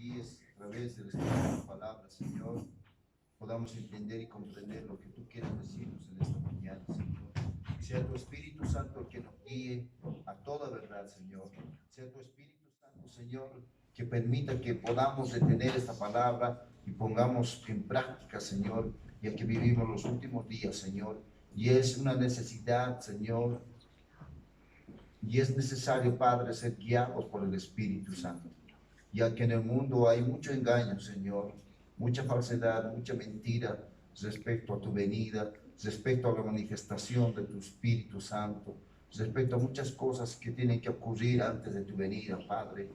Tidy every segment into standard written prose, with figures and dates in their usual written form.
guíes a través del estudio de tu palabra, Señor, podamos entender y comprender lo que tú quieres decirnos en esta mañana, Señor. Que sea tu Espíritu Santo el que nos guíe a toda verdad, Señor. Sea tu Espíritu Santo, Señor, que permita que podamos detener esta palabra y pongamos en práctica, Señor, ya que vivimos los últimos días, Señor. Y es una necesidad, Señor, y es necesario, Padre, ser guiados por el Espíritu Santo, ya que en el mundo hay mucho engaño, Señor, mucha falsedad, mucha mentira respecto a tu venida, respecto a la manifestación de tu Espíritu Santo, respecto a muchas cosas que tienen que ocurrir antes de tu venida, Padre.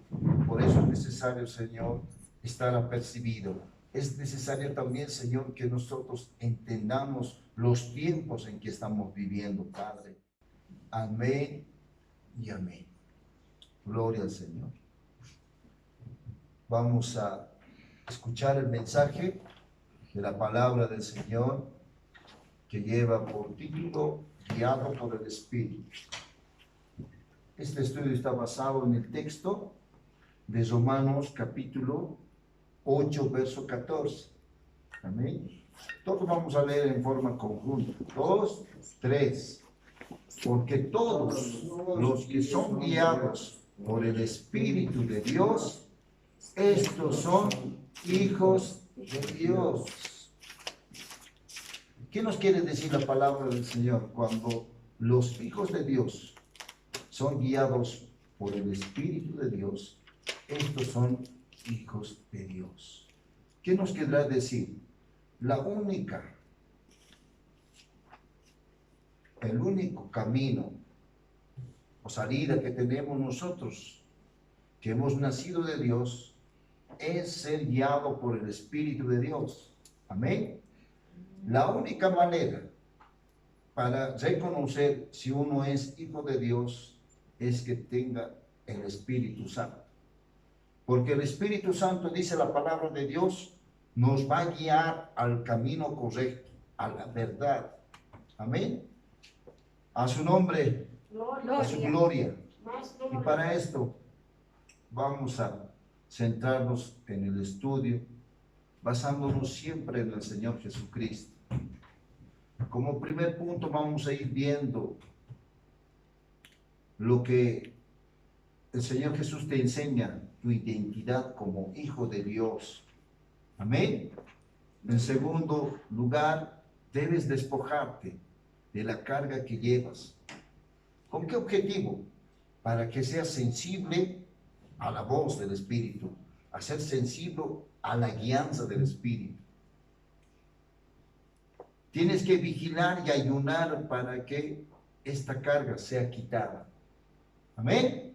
Por eso es necesario, Señor, estar apercibido. Es necesario también, Señor, que nosotros entendamos los tiempos en que estamos viviendo, Padre. Amén y amén. Gloria al Señor. Vamos a escuchar el mensaje de la palabra del Señor que lleva por título Guiado por el Espíritu. Este estudio está basado en el texto de Romanos capítulo 8, verso 14. Amén. Todos vamos a leer en forma conjunta. 2, 3. Porque todos los que son guiados por el Espíritu de Dios, estos son hijos de Dios. ¿Qué nos quiere decir la palabra del Señor? Cuando los hijos de Dios son guiados por el Espíritu de Dios, estos son hijos de Dios. ¿Qué nos querrá decir? El único camino o salida que tenemos nosotros, que hemos nacido de Dios, es ser guiado por el Espíritu de Dios. Amén. La única manera para reconocer si uno es hijo de Dios es que tenga el Espíritu Santo. Porque el Espíritu Santo, dice la palabra de Dios, nos va a guiar al camino correcto, a la verdad. Amén. A su nombre, a su gloria. Y para esto vamos a centrarnos en el estudio, basándonos siempre en el Señor Jesucristo. Como primer punto vamos a ir viendo lo que el Señor Jesús te enseña, tu identidad como hijo de Dios. Amén. En segundo lugar, debes despojarte de la carga que llevas. ¿Con qué objetivo? Para que seas sensible a la voz del Espíritu, a ser sensible a la guianza del Espíritu. Tienes que vigilar y ayunar para que esta carga sea quitada. Amén.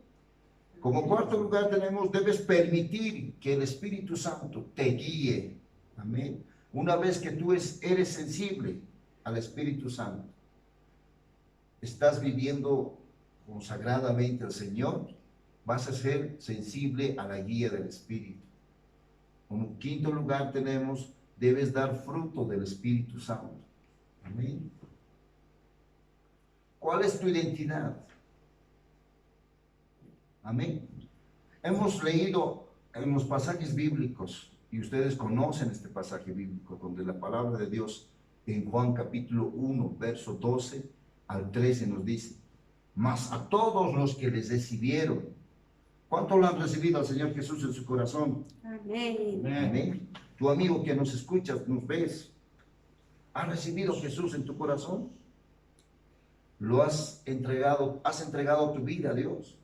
Como cuarto lugar tenemos, debes permitir que el Espíritu Santo te guíe. Amén. Una vez que tú eres sensible al Espíritu Santo, estás viviendo consagradamente al Señor, vas a ser sensible a la guía del Espíritu. Como quinto lugar tenemos, debes dar fruto del Espíritu Santo. Amén. ¿Cuál es tu identidad? Amén. Hemos leído en los pasajes bíblicos, y ustedes conocen este pasaje bíblico, donde la palabra de Dios en Juan capítulo 1, verso 12 al 13 nos dice: mas a todos los que les recibieron. ¿Cuánto lo han recibido al Señor Jesús en su corazón? Amén. Amén. Tu amigo que nos escuchas, nos ves, ¿has recibido a Jesús en tu corazón? ¿Lo has entregado tu vida a Dios?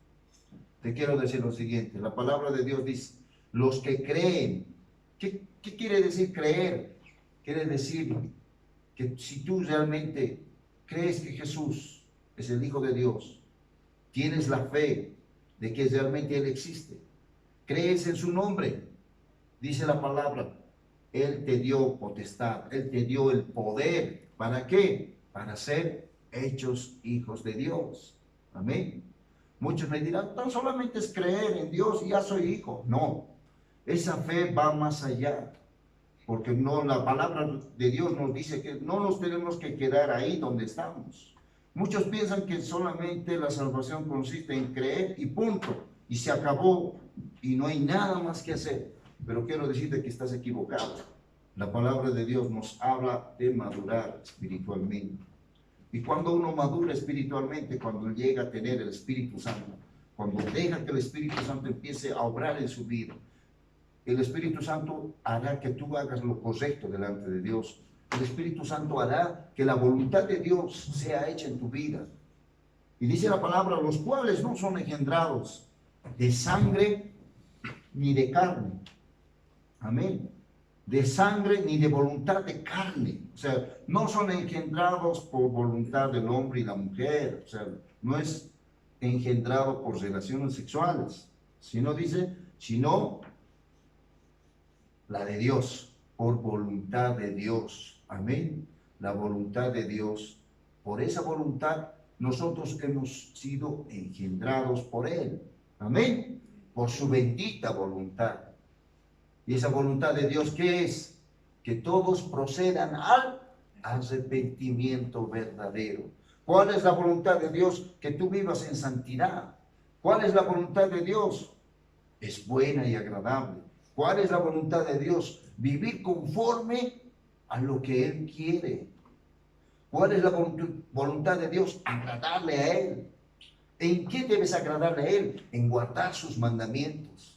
Te quiero decir lo siguiente, la palabra de Dios dice, los que creen. ¿Qué quiere decir creer? Quiere decir que si tú realmente crees que Jesús es el Hijo de Dios, tienes la fe de que realmente Él existe, crees en su nombre, dice la palabra, Él te dio potestad, Él te dio el poder. ¿Para qué? Para ser hechos hijos de Dios. Amén. Muchos me dirán, tan solamente es creer en Dios y ya soy hijo. No, esa fe va más allá. Porque no, la palabra de Dios nos dice que no nos tenemos que quedar ahí donde estamos. Muchos piensan que solamente la salvación consiste en creer y punto, y se acabó, y no hay nada más que hacer. pero quiero decirte que estás equivocado. La palabra de Dios nos habla de madurar espiritualmente. Y cuando uno madura espiritualmente, cuando llega a tener el Espíritu Santo, cuando deja que el Espíritu Santo empiece a obrar en su vida, el Espíritu Santo hará que tú hagas lo correcto delante de Dios. El Espíritu Santo hará que la voluntad de Dios sea hecha en tu vida. Y dice la palabra, los cuales no son engendrados de sangre ni de carne. Amén. De sangre ni de voluntad de carne. O sea, no son engendrados por voluntad del hombre y la mujer. O sea, no es engendrado por relaciones sexuales. Sino dice, sino la de Dios, por voluntad de Dios. Amén. La voluntad de Dios. Por esa voluntad nosotros hemos sido engendrados por Él. Amén. Por su bendita voluntad. Y esa voluntad de Dios, ¿qué es? Que todos procedan al arrepentimiento verdadero. ¿Cuál es la voluntad de Dios? Que tú vivas en santidad. ¿Cuál es la voluntad de Dios? Es buena y agradable. ¿Cuál es la voluntad de Dios? Vivir conforme a lo que Él quiere. ¿Cuál es la voluntad de Dios? Agradarle a Él. ¿En qué debes agradarle a Él? En guardar sus mandamientos.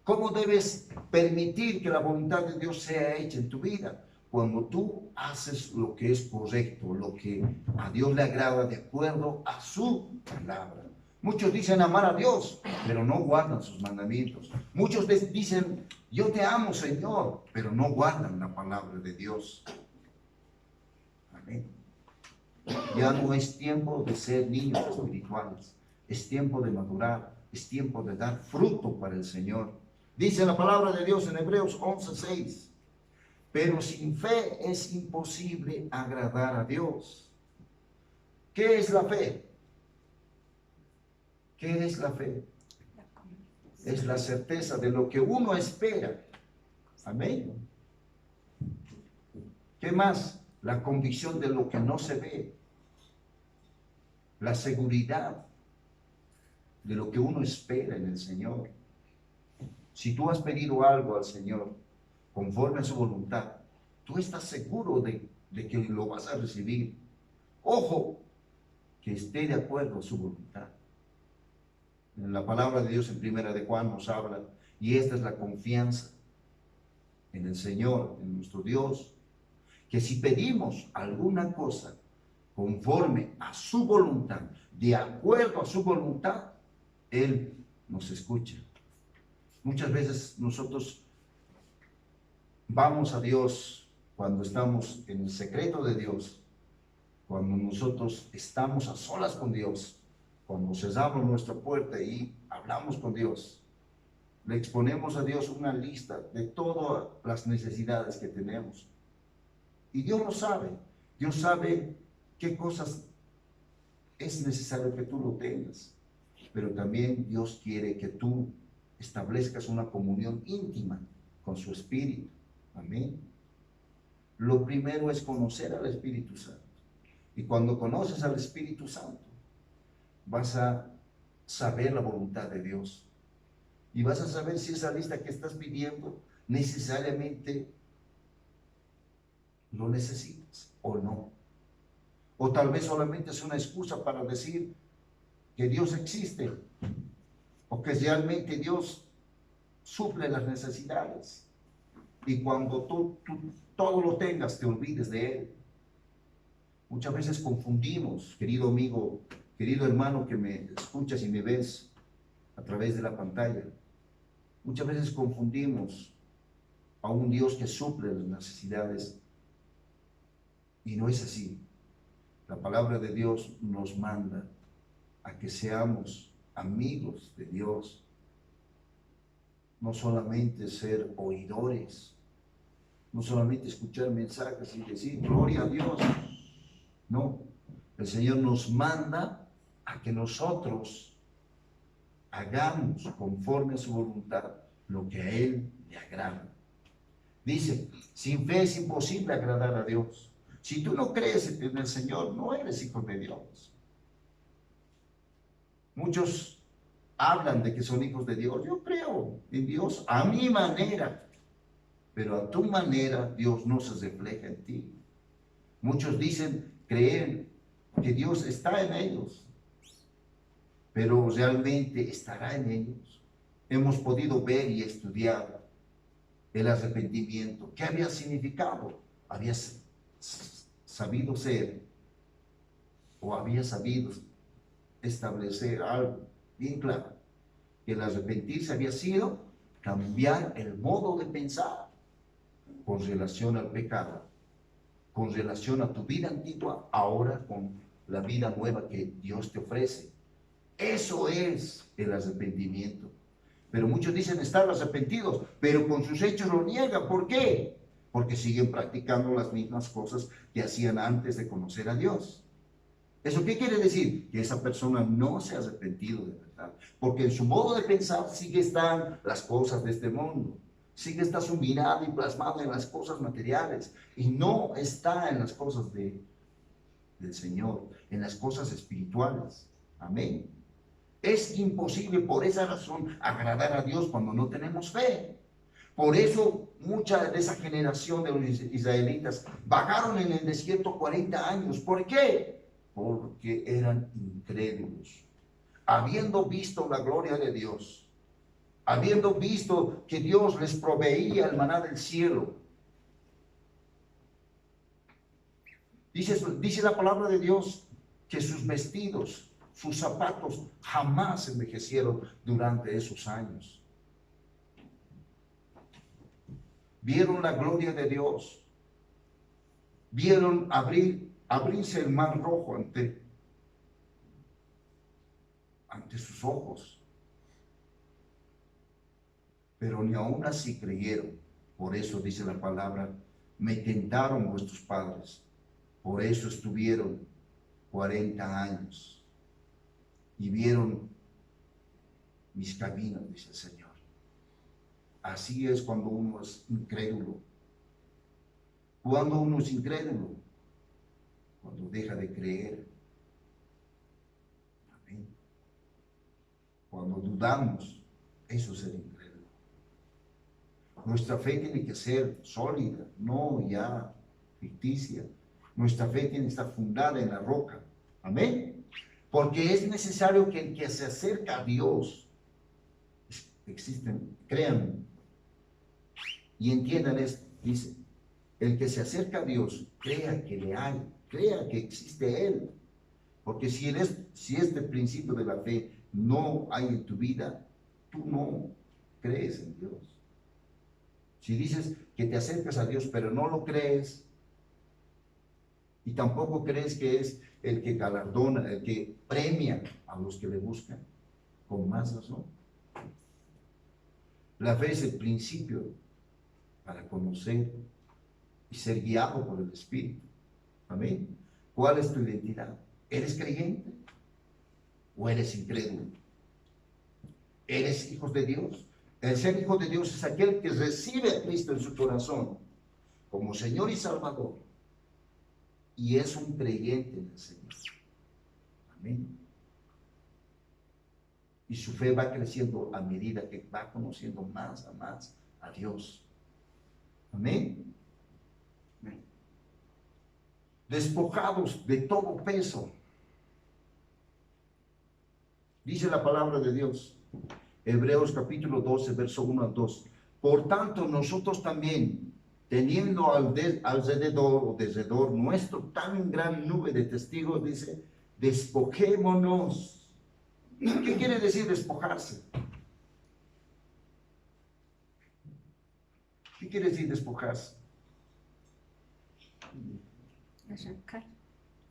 ¿Cómo debes permitir que la voluntad de Dios sea hecha en tu vida? Cuando tú haces lo que es correcto, lo que a Dios le agrada de acuerdo a su palabra. Muchos dicen amar a Dios, pero no guardan sus mandamientos. Muchos dicen, yo te amo, Señor, pero no guardan la palabra de Dios. Amén. Ya no es tiempo de ser niños espirituales. Es tiempo de madurar. Es tiempo de dar fruto para el Señor. Dice la palabra de Dios en Hebreos 11:6. Pero sin fe es imposible agradar a Dios. ¿Qué es la fe? ¿Qué es la fe? Es la certeza de lo que uno espera. Amén. ¿Qué más? La convicción de lo que no se ve. La seguridad de lo que uno espera en el Señor. Si tú has pedido algo al Señor conforme a su voluntad, tú estás seguro de que lo vas a recibir. Ojo, que esté de acuerdo a su voluntad. En la palabra de Dios en Primera de Juan nos habla, y esta es la confianza en el Señor, en nuestro Dios, que si pedimos alguna cosa conforme a su voluntad, de acuerdo a su voluntad, Él nos escucha. Muchas veces nosotros vamos a Dios cuando estamos en el secreto de Dios, cuando nosotros estamos a solas con Dios, cuando cerramos nuestra puerta y hablamos con Dios. Le exponemos a Dios una lista de todas las necesidades que tenemos. Y Dios lo sabe. Dios sabe qué cosas es necesario que tú lo tengas. Pero también Dios quiere que tú establezcas una comunión íntima con su Espíritu. Amén. Lo primero es conocer al Espíritu Santo. Y cuando conoces al Espíritu Santo, vas a saber la voluntad de Dios. Y vas a saber si esa lista que estás pidiendo necesariamente lo necesitas o no. O tal vez solamente es una excusa para decir que Dios existe, o que realmente Dios suple las necesidades. Y cuando tú todo lo tengas, te olvides de Él. Muchas veces confundimos, querido amigo, querido hermano que me escuchas y me ves a través de la pantalla. Muchas veces confundimos a un Dios que suple las necesidades. Y no es así. La palabra de Dios nos manda a que seamos amigos de Dios. No solamente ser oidores, no solamente escuchar mensajes y decir gloria a Dios. No, el Señor nos manda a que nosotros hagamos conforme a su voluntad lo que a Él le agrada. Dice, sin fe es imposible agradar a Dios. Si tú no crees en el Señor, no eres hijo de Dios. Muchos hablan de que son hijos de Dios. Yo creo en Dios a mi manera, pero a tu manera Dios no se refleja en ti. Muchos dicen creer que Dios está en ellos, pero realmente estará en ellos. Hemos podido ver y estudiar el arrepentimiento. ¿Qué había significado? Había sabido ser, o había sabido establecer algo bien claro, que el arrepentirse había sido cambiar el modo de pensar con relación al pecado, con relación a tu vida antigua, ahora con la vida nueva que Dios te ofrece. Eso es el arrepentimiento. Pero muchos dicen estar arrepentidos, pero con sus hechos lo niegan. ¿Por qué? Porque siguen practicando las mismas cosas que hacían antes de conocer a Dios. ¿Eso qué quiere decir? Que esa persona no se ha arrepentido de verdad, porque en su modo de pensar sigue están las cosas de este mundo, sigue está su mirada y plasmada en las cosas materiales y no está en las cosas del Señor, en las cosas espirituales. Amén. Es imposible por esa razón agradar a Dios cuando no tenemos fe. Por eso mucha de esa generación de los israelitas vagaron en el desierto 40 años. ¿Por qué? Porque eran incrédulos. Habiendo visto la gloria de Dios, habiendo visto que Dios les proveía el maná del cielo. Dice la palabra de Dios que sus vestidos, sus zapatos jamás envejecieron durante esos años. Vieron la gloria de Dios, vieron abrirse el mar rojo ante sus ojos, pero ni aún así creyeron. Por eso dice la palabra, me tentaron vuestros padres, por eso estuvieron 40 años y vieron mis caminos, dice el Señor. Así es cuando uno es incrédulo. Cuando uno es incrédulo, cuando deja de creer. Amén. Cuando dudamos, eso es ser incrédulo. Nuestra fe tiene que ser sólida, no ya ficticia. Nuestra fe tiene que estar fundada en la roca. Amén. Porque es necesario que el que se acerca a Dios, crean y entiendan esto, dice, el que se acerca a Dios, crea que le hay, crea que existe Él. Porque si este principio de la fe no hay en tu vida, tú no crees en Dios. Si dices que te acercas a Dios, pero no lo crees, y tampoco crees que es el que galardona, el que premia a los que le buscan, con más razón. La fe es el principio para conocer y ser guiado por el Espíritu. Amén. ¿Cuál es tu identidad? ¿Eres creyente o eres incrédulo? ¿Eres hijo de Dios? El ser hijo de Dios es aquel que recibe a Cristo en su corazón como Señor y Salvador y es un creyente en el Señor. Amén. Y su fe va creciendo a medida que va conociendo más a Dios. Amén. Amén. Despojados de todo peso. Dice la palabra de Dios, Hebreos capítulo 12, verso 1 al 2. Por tanto, nosotros también, teniendo alrededor nuestro tan gran nube de testigos, dice, despojémonos. ¿Qué quiere decir despojarse? ¿Qué quiere decir despojarse? Arrancar.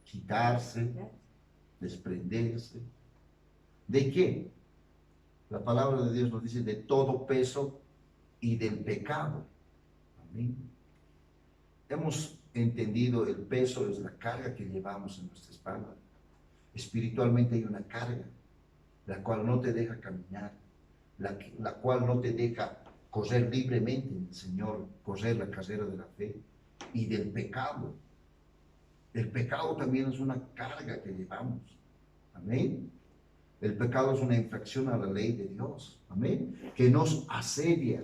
Quitarse, desprenderse. ¿De qué? La palabra de Dios nos dice de todo peso y del pecado. Amén. Hemos entendido el peso es la carga que llevamos en nuestra espalda. Espiritualmente hay una carga, la cual no te deja caminar, la cual no te deja correr libremente en el Señor, correr la carrera de la fe. Y del pecado. El pecado también es una carga que llevamos. Amén. El pecado es una infracción a la ley de Dios. Amén. Que nos asedia,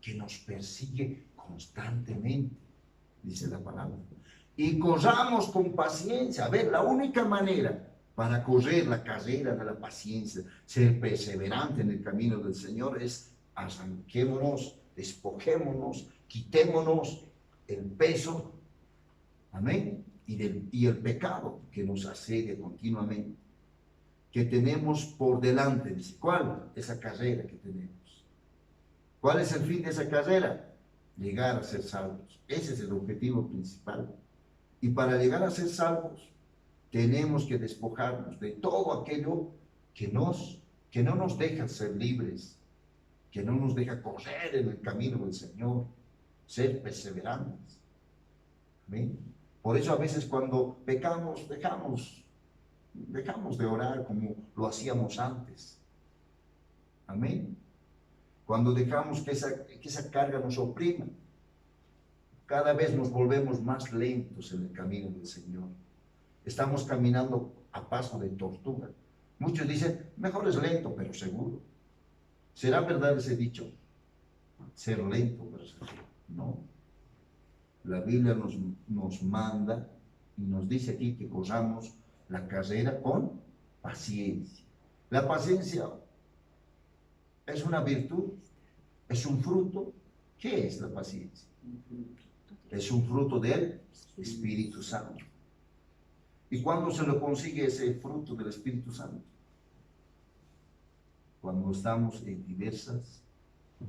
que nos persigue constantemente, dice la palabra. Y corramos con paciencia. A ver, la única manera para correr la carrera de la paciencia, ser perseverante en el camino del Señor, es arranquémonos, despojémonos, quitémonos el peso, amén, y el pecado que nos asedia continuamente, que tenemos por delante. Dice, ¿cuál? Esa carrera que tenemos. ¿Cuál es el fin de esa carrera? Llegar a ser salvos. Ese es el objetivo principal. Y para llegar a ser salvos, tenemos que despojarnos de todo aquello que no nos deja ser libres, que no nos deja correr en el camino del Señor, ser perseverantes. ¿Amén? Por eso a veces cuando pecamos, dejamos de orar como lo hacíamos antes. Amén. Cuando dejamos que esa carga nos oprima, cada vez nos volvemos más lentos en el camino del Señor. Estamos caminando a paso de tortuga. Muchos dicen, mejor es lento, pero seguro. ¿Será verdad ese dicho? Ser lento, pero seguro. No. La Biblia nos manda y nos dice aquí que corramos la carrera con paciencia. La paciencia es una virtud, es un fruto. ¿Qué es la paciencia? Es un fruto del Espíritu Santo. ¿Y cuándo se lo consigue ese fruto del Espíritu Santo? Cuando estamos en diversas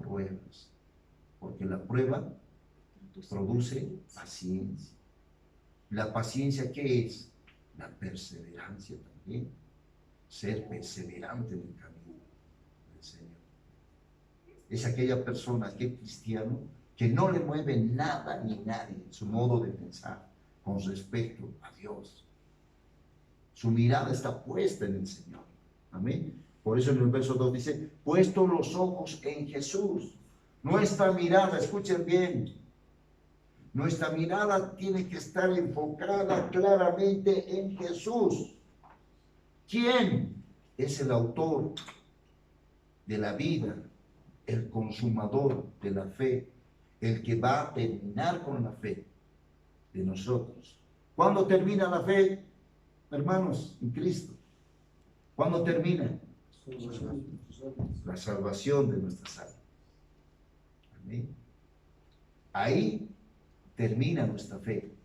pruebas. Porque la prueba produce paciencia. ¿La paciencia qué es? La perseverancia también. Ser perseverante en el camino del Señor. Es aquella persona, aquel cristiano, que no le mueve nada ni nadie en su modo de pensar con respecto a Dios. Su mirada está puesta en el Señor. Amén. Por eso en el verso 2 dice, puesto los ojos en Jesús. Nuestra mirada, escuchen bien, nuestra mirada tiene que estar enfocada claramente en Jesús. ¿Quién es el autor de la vida, el consumador de la fe, el que va a terminar con la fe de nosotros? ¿Cuándo termina la fe, hermanos, en Cristo? ¿Cuándo termina? La salvación de nuestras almas. Amén. Ahí termina nuestra fe.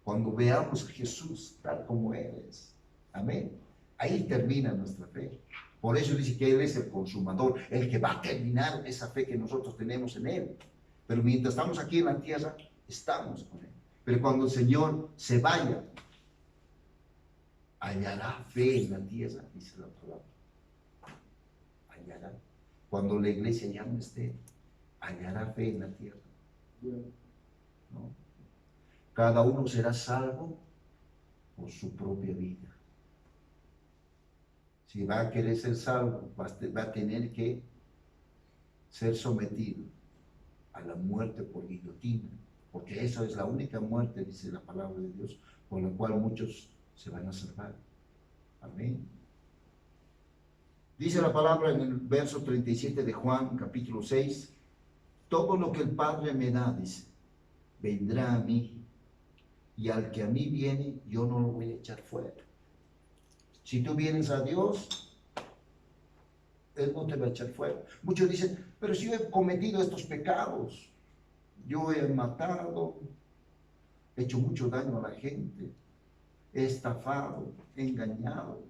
Cuando veamos a Jesús tal como Él es. Amén. Ahí termina nuestra fe. Por eso dice que Él es el consumador, el que va a terminar esa fe que nosotros tenemos en Él. Pero mientras estamos aquí en la tierra, estamos con Él. Pero cuando el Señor se vaya, hallará fe en la tierra, dice la palabra. Hallará. Cuando la iglesia ya no esté, hallará fe en la tierra. ¿No? Cada uno será salvo por su propia vida. Si va a querer ser salvo, va a tener que ser sometido a la muerte por guillotina, porque esa es la única muerte, dice la palabra de Dios, por la cual muchos se van a salvar. Amén. Dice la palabra en el verso 37 de Juan, capítulo 6, todo lo que el Padre me da, dice, vendrá a mí, y al que a mí viene, yo no lo voy a echar fuera. Si tú vienes a Dios, Él no te va a echar fuera. Muchos dicen, pero si yo he cometido estos pecados, yo he matado, he hecho mucho daño a la gente, he estafado, he engañado.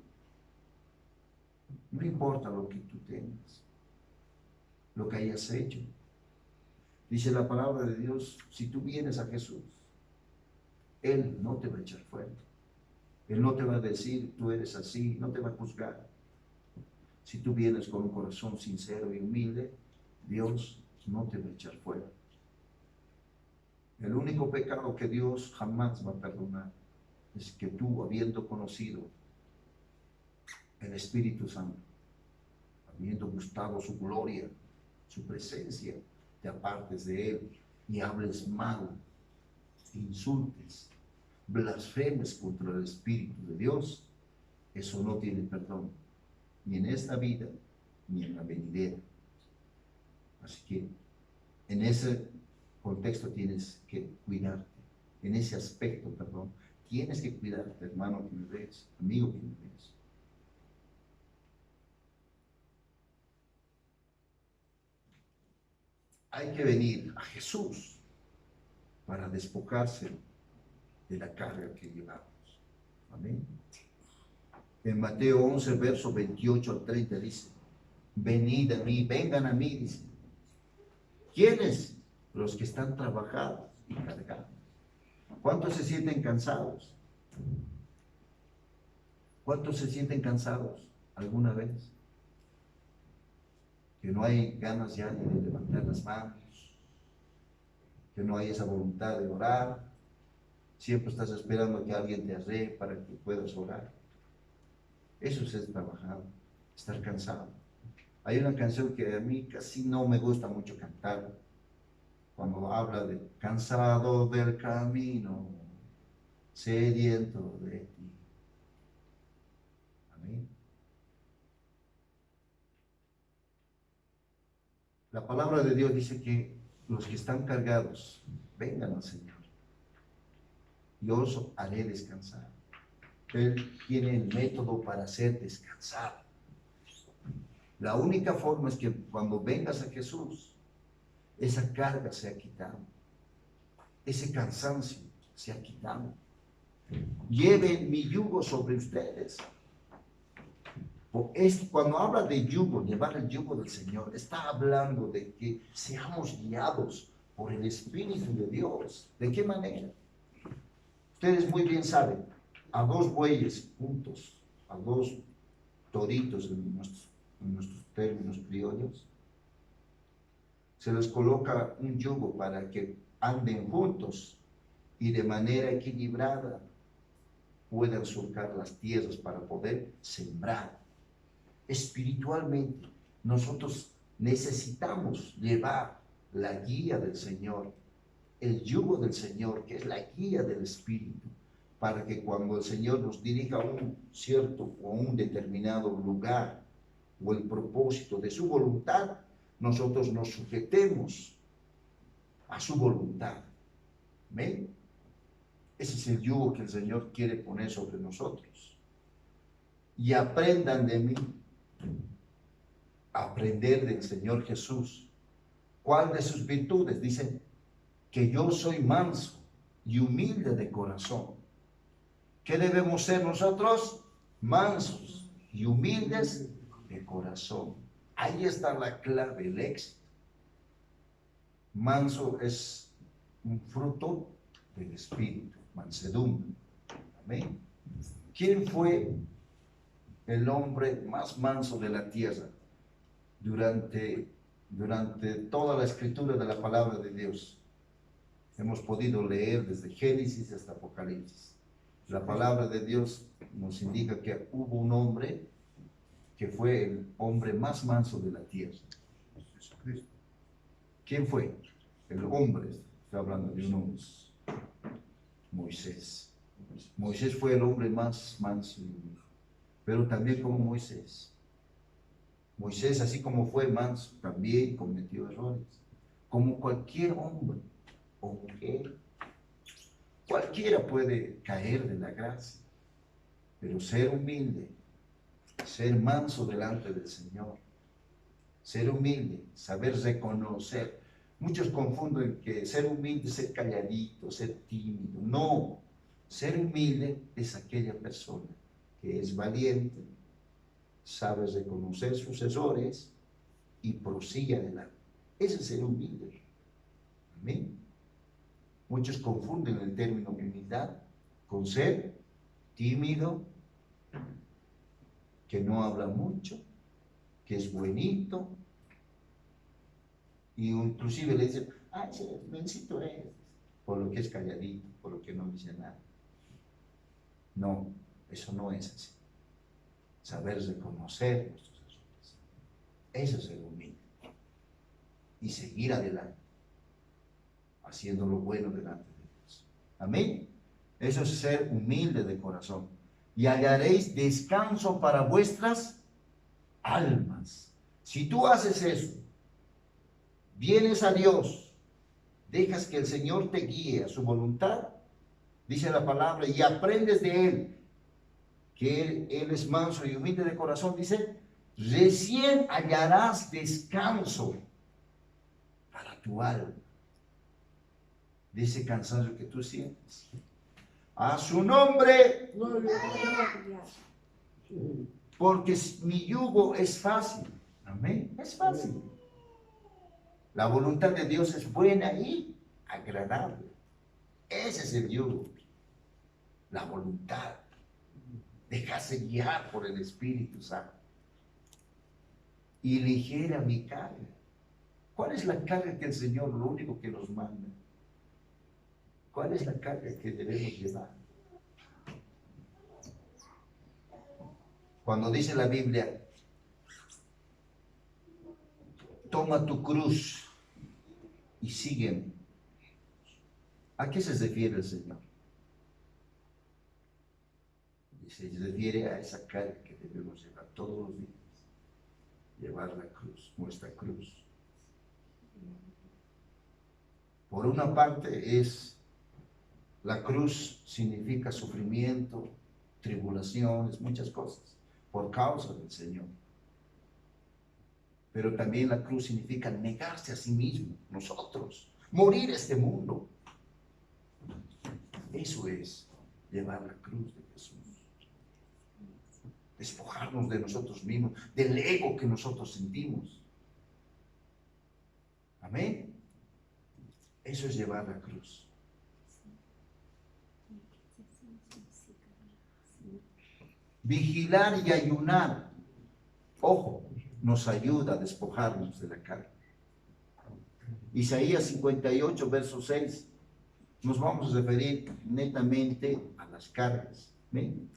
No importa lo que tú tengas, lo que hayas hecho. Dice la palabra de Dios, si tú vienes a Jesús, Él no te va a echar fuera. Él no te va a decir, tú eres así, no te va a juzgar. Si tú vienes con un corazón sincero y humilde, Dios no te va a echar fuera. El único pecado que Dios jamás va a perdonar es que tú, habiendo conocido el Espíritu Santo, habiendo gustado su gloria, su presencia, te apartes de Él y hables mal, insultes, blasfemes contra el Espíritu de Dios. Eso no tiene perdón. ni en esta vida, ni en la venidera. Así que en ese contexto tienes que cuidarte, en ese aspecto, perdón, tienes que cuidarte, hermano que me ves, amigo que me ves. Hay que venir a Jesús para despojarse de la carga que llevamos. Amén. En Mateo 11, verso 28 al 30 dice, venid a mí, vengan a mí, dice. ¿Quiénes? Los que están trabajados y cargados. ¿Cuántos se sienten cansados? ¿Cuántos se sienten cansados alguna vez? Que no hay ganas ya ni de levantar las manos, que no hay esa voluntad de orar, siempre estás esperando que alguien te arree para que puedas orar. Eso es ser trabajado, estar cansado. Hay una canción que a mí casi no me gusta mucho cantar, cuando habla de cansado del camino, sediento de ti. Amén. La palabra de Dios dice que los que están cargados, vengan al Señor. Yo os haré descansar. Él tiene el método para hacer descansar. La única forma es que cuando vengas a Jesús, esa carga se ha quitado. Ese cansancio se ha quitado. Lleven mi yugo sobre ustedes. Cuando habla de yugo, llevar el yugo del Señor, está hablando de que seamos guiados por el Espíritu de Dios. ¿De qué manera? Ustedes muy bien saben, a dos bueyes juntos, a dos toritos en nuestros términos criollos, se les coloca un yugo para que anden juntos y de manera equilibrada puedan surcar las tierras para poder sembrar. Espiritualmente, nosotros necesitamos llevar la guía del Señor, el yugo del Señor, que es la guía del Espíritu, para que cuando el Señor nos dirija a un cierto o un determinado lugar o el propósito de su voluntad, nosotros nos sujetemos a su voluntad. ¿Ven? Ese es el yugo que el Señor quiere poner sobre nosotros. Y aprendan de mí, aprender del Señor Jesús. ¿Cuál de sus virtudes? Dice que yo soy manso y humilde de corazón. ¿Qué debemos ser nosotros? Mansos y humildes de corazón. Ahí está la clave, el éxito. Manso es un fruto del Espíritu, mansedumbre. Amén. ¿Quién fue el hombre más manso de la tierra durante toda la escritura de la palabra de Dios? Hemos podido leer desde Génesis hasta Apocalipsis. La palabra de Dios nos indica que hubo un hombre que fue el hombre más manso de la tierra. Jesucristo. ¿Quién fue? El hombre, está hablando de un hombre. Moisés. Moisés fue el hombre más manso, pero también como Moisés. Moisés, así como fue manso, también cometió errores, como cualquier hombre o mujer. Cualquiera puede caer de la gracia, pero ser humilde, ser manso delante del Señor, ser humilde, saber reconocer. Muchos confunden que ser humilde es ser calladito, ser tímido. No, ser humilde es aquella persona que es valiente, sabe reconocer sus errores y prosigue adelante. Ese es ser humilde. Amén. Muchos confunden el término humildad con ser tímido, que no habla mucho, que es buenito, y inclusive le dicen, ese mencito es, por lo que es calladito, por lo que no dice nada. No, eso no es así. Saber reconocer nuestros errores. Eso es ser humilde. Y seguir adelante, haciendo lo bueno delante de Dios. Amén. Eso es ser humilde de corazón. Y hallaréis descanso para vuestras almas. Si tú haces eso, vienes a Dios, dejas que el Señor te guíe a su voluntad, dice la palabra, y aprendes de Él, que Él es manso y humilde de corazón, dice, recién hallarás descanso para tu alma, de ese cansancio que tú sientes. A su nombre, porque mi yugo es fácil. Amén, es fácil. La voluntad de Dios es buena y agradable. Ese es el yugo. La voluntad. Dejarse guiar por el Espíritu Santo. Y ligera mi carga. ¿Cuál es la carga que el Señor, lo único que nos manda? ¿Cuál es la carga que debemos llevar? Cuando dice la Biblia, toma tu cruz y sígueme. ¿A qué se refiere el Señor? Se refiere a esa carga que debemos llevar todos los días. Llevar la cruz, nuestra cruz. Por una parte es, la cruz significa sufrimiento, tribulaciones, muchas cosas, por causa del Señor. Pero también la cruz significa negarse a sí mismo, nosotros, morir a este mundo. Eso es llevar la cruz de Jesús. Despojarnos de nosotros mismos, del ego que nosotros sentimos. Amén. Eso es llevar la cruz. Vigilar y ayunar, ojo, nos ayuda a despojarnos de la carne. Isaías 58, verso 6, nos vamos a referir netamente a las cargas. ¿Ven?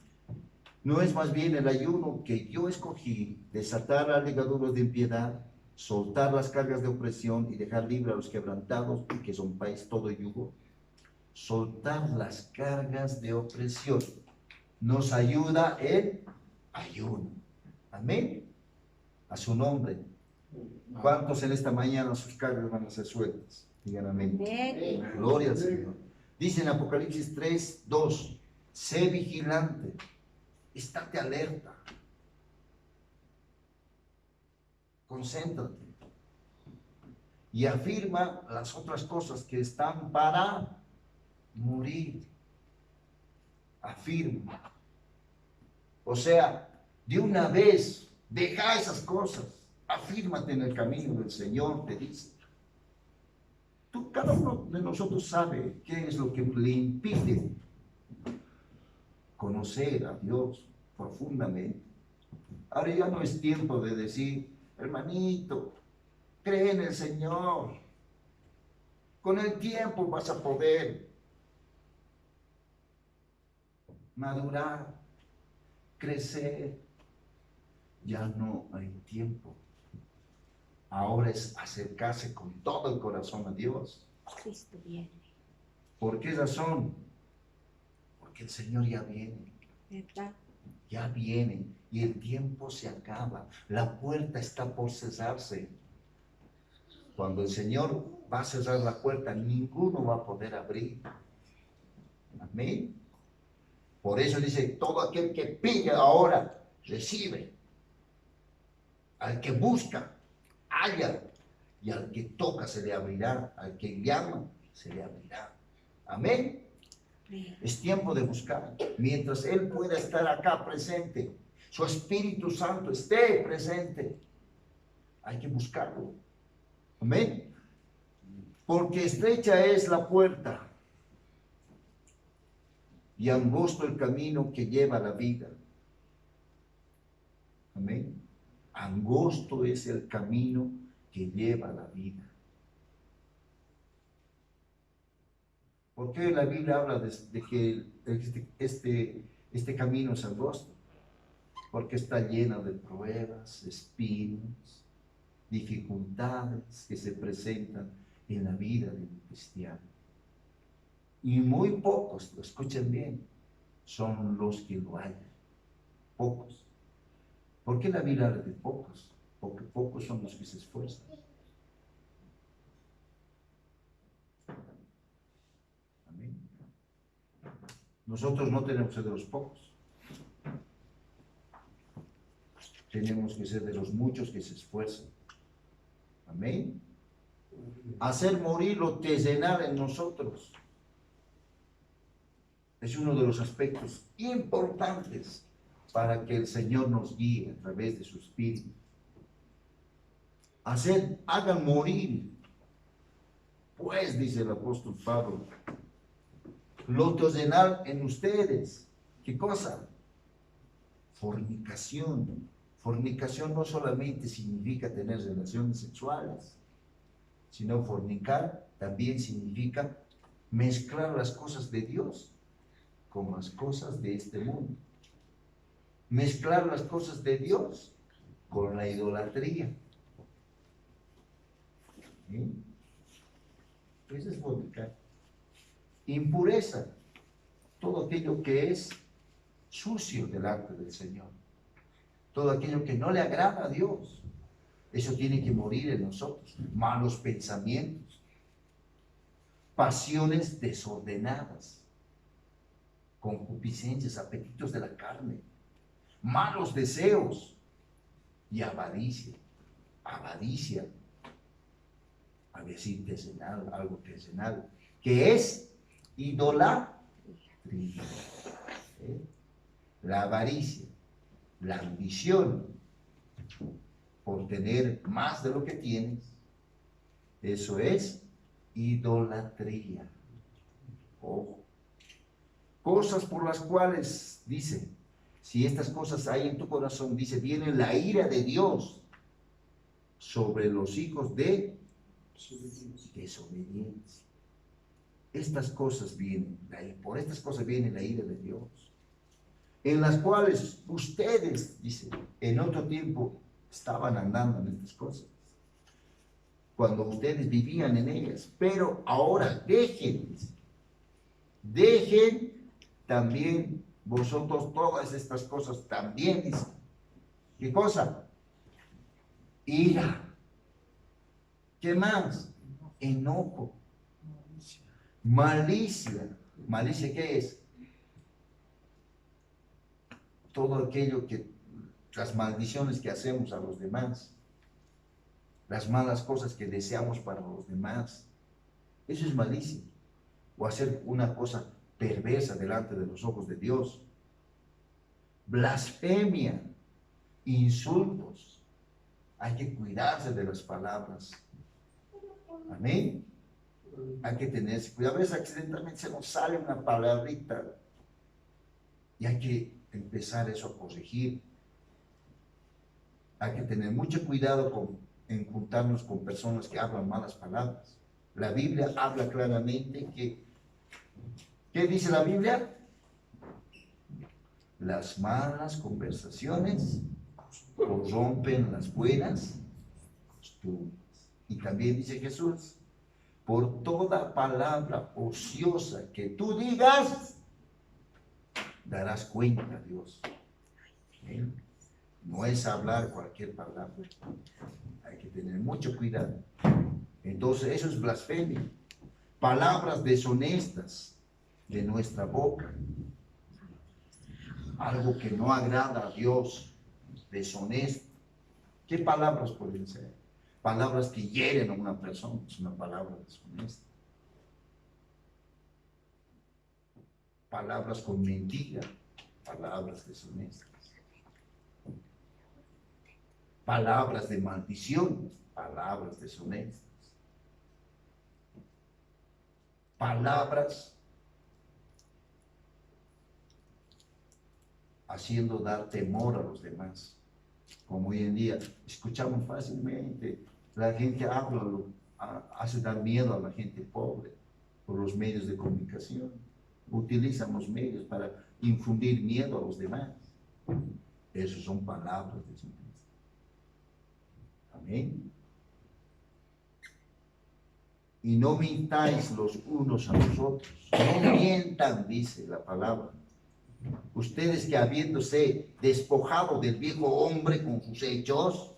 No es más bien el ayuno que yo escogí, desatar las ligaduras de impiedad, soltar las cargas de opresión y dejar libre a los quebrantados y que rompáis todo yugo. Soltar las cargas de opresión nos ayuda el ayuno. Amén. A su nombre. ¿Cuántos en esta mañana sus cargas van a ser sueltas? Digan amén. Amén. Gloria al Señor. Dice en Apocalipsis 3, 2, sé vigilante, estate alerta, concéntrate y afirma las otras cosas que están para morir. Afirma. O sea, de una vez, deja esas cosas, afírmate en el camino del Señor, te dice. Cada uno de nosotros sabe qué es lo que le impide conocer a Dios profundamente. Ahora ya no es tiempo de decir, hermanito, cree en el Señor. Con el tiempo vas a poder madurar, crecer. Ya no hay tiempo. Ahora es acercarse con todo el corazón a Dios. Cristo viene. ¿Por qué razón? Porque el Señor ya viene. ¿Verdad? Ya viene y el tiempo se acaba. La puerta está por cerrarse. Cuando el Señor va a cerrar la puerta, ninguno va a poder abrir. Amén. Por eso dice, todo aquel que pide ahora, recibe. Al que busca, halla, y al que toca se le abrirá, al que llama se le abrirá. Amén. Es tiempo de buscar. Mientras Él pueda estar acá presente, su Espíritu Santo esté presente, hay que buscarlo. Amén. Porque estrecha es la puerta y angosto el camino que lleva a la vida. Amén. Angosto es el camino que lleva a la vida. ¿Por qué la Biblia habla de que este camino es angosto? Porque está lleno de pruebas, espinos, dificultades que se presentan en la vida del cristiano. Y muy pocos, lo escuchen bien, son los que lo hallan. Pocos. ¿Por qué la Biblia habla de pocos? Porque pocos son los que se esfuerzan. Amén. Nosotros no tenemos que ser de los pocos. Tenemos que ser de los muchos que se esfuerzan. Amén. Hacer morir lo terrenal en nosotros es uno de los aspectos importantes para que el Señor nos guíe a través de su Espíritu. Hagan morir, pues, dice el apóstol Pablo, lo terrenal en ustedes. ¿Qué cosa? Fornicación. Fornicación no solamente significa tener relaciones sexuales, sino fornicar también significa mezclar las cosas de Dios con las cosas de este mundo. Mezclar las cosas de Dios con la idolatría. ¿Sí? Eso es fornicar. Impureza, todo aquello que es sucio delante del Señor. Todo aquello que no le agrada a Dios. Eso tiene que morir en nosotros. Malos pensamientos, pasiones desordenadas, concupiscencias, apetitos de la carne, malos deseos y avaricia. Avaricia, a decir terrenal, algo terrenal, que es idolatría. La avaricia, la ambición por tener más de lo que tienes, eso es idolatría. Ojo. Cosas por las cuales, dice, si estas cosas hay en tu corazón, dice, viene la ira de Dios sobre los hijos de desobediencia. Estas cosas vienen, por estas cosas viene la ira de Dios, en las cuales ustedes, dice, en otro tiempo estaban andando en estas cosas, cuando ustedes vivían en ellas, pero ahora dejen también vosotros todas estas cosas, también dice, ¿qué cosa? Ira. ¿Qué más? Enojo. Malicia. ¿Malicia qué es? Todo aquello que, las maldiciones que hacemos a los demás, las malas cosas que deseamos para los demás, eso es malicia. O hacer una cosa perversa delante de los ojos de Dios. Blasfemia, insultos. Hay que cuidarse de las palabras. Amén. Hay que tenerse cuidado. A veces accidentalmente se nos sale una palabrita y hay que empezar eso a corregir. Hay que tener mucho cuidado en juntarnos con personas que hablan malas palabras. La Biblia habla claramente que, ¿qué dice la Biblia? Las malas conversaciones corrompen las buenas costumbres. Y también dice Jesús, por toda palabra ociosa que tú digas, darás cuenta a Dios. ¿Eh? No es hablar cualquier palabra. Hay que tener mucho cuidado. Entonces eso es blasfemia. Palabras deshonestas de nuestra boca. Algo que no agrada a Dios. Deshonesto. ¿Qué palabras pueden ser? Palabras que hieren a una persona. Es una palabra deshonesta. Palabras con mentira. Palabras deshonestas. Palabras de maldición, palabras deshonestas. Palabras haciendo dar temor a los demás. Como hoy en día escuchamos fácilmente, la gente habla, hace dar miedo a la gente pobre por los medios de comunicación. Utilizan los medios para infundir miedo a los demás. Esas son palabras deshonestas. Amén. Y no mintáis los unos a los otros. No mientan, dice la palabra. Ustedes que habiéndose despojado del viejo hombre con sus hechos,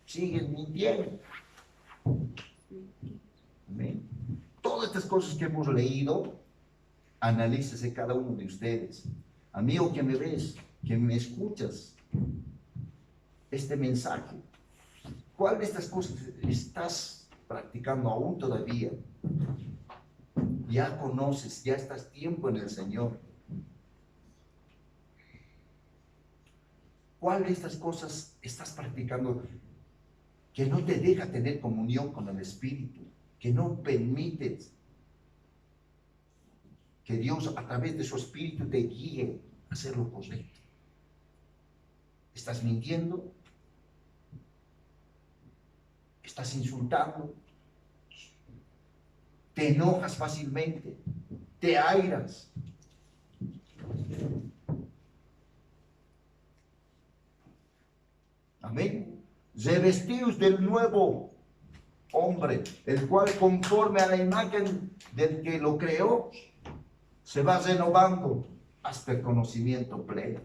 siguen mintiendo. Amén. Todas estas cosas que hemos leído, analícese cada uno de ustedes. Amigo que me ves, que me escuchas este mensaje, ¿cuál de estas cosas estás practicando aún todavía? Ya conoces, ya estás tiempo en el Señor. ¿Cuál de estas cosas estás practicando que no te deja tener comunión con el Espíritu? Que no permites que Dios a través de su Espíritu te guíe a hacer lo correcto. ¿Estás mintiendo? ¿Estás insultando? ¿Te enojas fácilmente? ¿Te airas? Amén. Revestidos del nuevo hombre, el cual conforme a la imagen del que lo creó, se va renovando hasta el conocimiento pleno.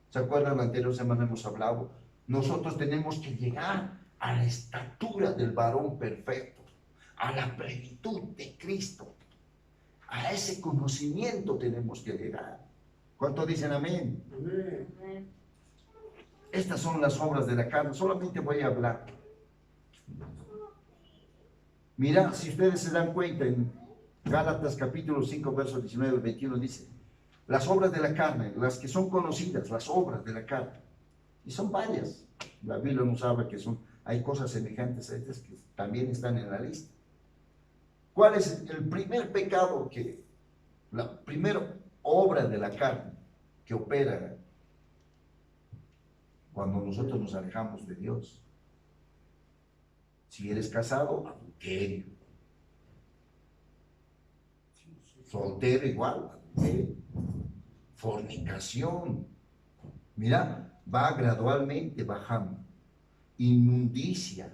¿Se acuerdan? La anterior semana hemos hablado. Nosotros tenemos que llegar a la estatura del varón perfecto, a la plenitud de Cristo. A ese conocimiento tenemos que llegar. ¿Cuántos dicen amén? Amén. Estas son las obras de la carne. Solamente voy a hablar. Mira, si ustedes se dan cuenta, en Gálatas capítulo 5, versos 19 y 21 dice, las obras de la carne, las que son conocidas, las obras de la carne. Y son varias. La Biblia nos habla que hay cosas semejantes a estas que también están en la lista. ¿Cuál es el primer pecado la primera obra de la carne que opera cuando nosotros nos alejamos de Dios? Si eres casado, adulterio. Soltero igual, adulterio. Fornicación. Mira, va gradualmente bajando. Inmundicia,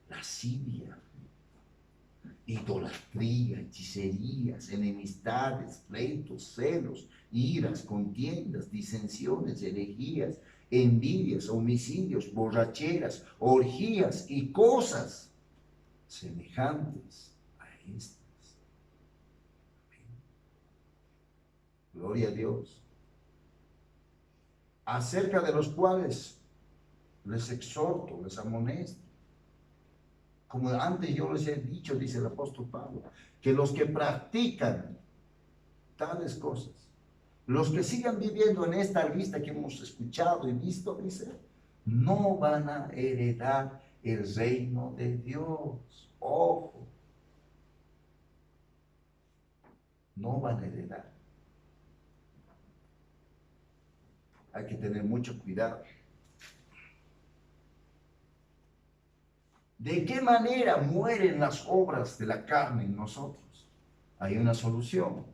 lascivia, idolatría, hechicerías, enemistades, pleitos, celos, iras, contiendas, disensiones, herejías, envidias, homicidios, borracheras, orgías y cosas semejantes a estas. Gloria a Dios. Acerca de los cuales les exhorto, les amonesto. Como antes yo les he dicho, dice el apóstol Pablo, que los que practican tales cosas, los que sigan viviendo en esta lista que hemos escuchado y visto, dice, no van a heredar el reino de Dios. Ojo, no van a heredar. Hay que tener mucho cuidado. ¿De qué manera mueren las obras de la carne en nosotros? Hay una solución.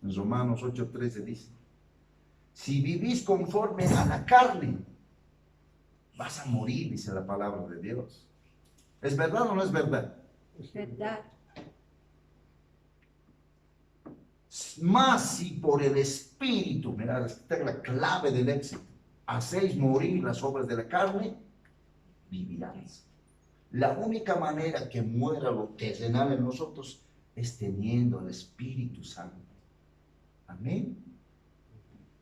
En Romanos 8:13 dice, si vivís conforme a la carne, vas a morir, dice la palabra de Dios. ¿Es verdad o no es verdad? Es verdad. Más si por el Espíritu, mirad, esta es la clave del éxito, hacéis morir las obras de la carne, vivirás. La única manera que muera lo terrenal en nosotros es teniendo al Espíritu Santo. Amén.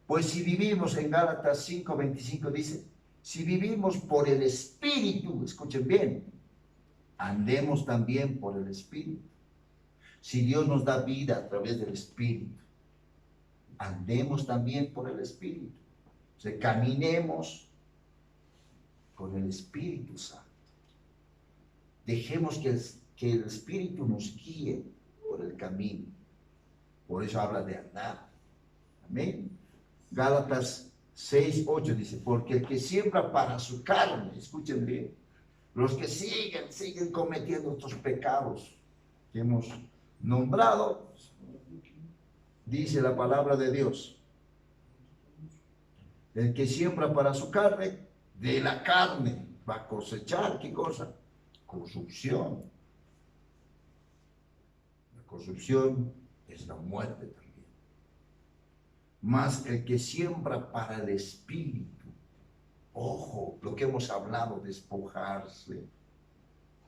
Pues si vivimos, en Gálatas 5:25 dice, si vivimos por el Espíritu, escuchen bien, andemos también por el Espíritu. Si Dios nos da vida a través del Espíritu, andemos también por el Espíritu. O sea, caminemos con el Espíritu Santo. Dejemos que el Espíritu nos guíe por el camino. Por eso habla de andar. Amén. Gálatas 6:8 dice, porque el que siembra para su carne, escuchen bien, los que siguen cometiendo estos pecados que hemos nombrado, dice la palabra de Dios, el que siembra para su carne, de la carne va a cosechar, ¿qué cosa? Corrupción. La corrupción es la muerte también. Mas el que siembra para el espíritu, ojo, lo que hemos hablado, despojarse,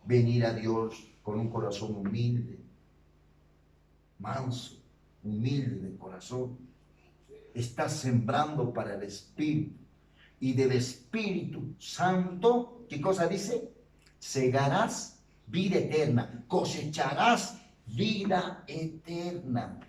venir a Dios con un corazón humilde, manso, humilde de corazón, está sembrando para el espíritu. Y del Espíritu Santo, ¿qué cosa dice? Segarás vida eterna, cosecharás vida eterna.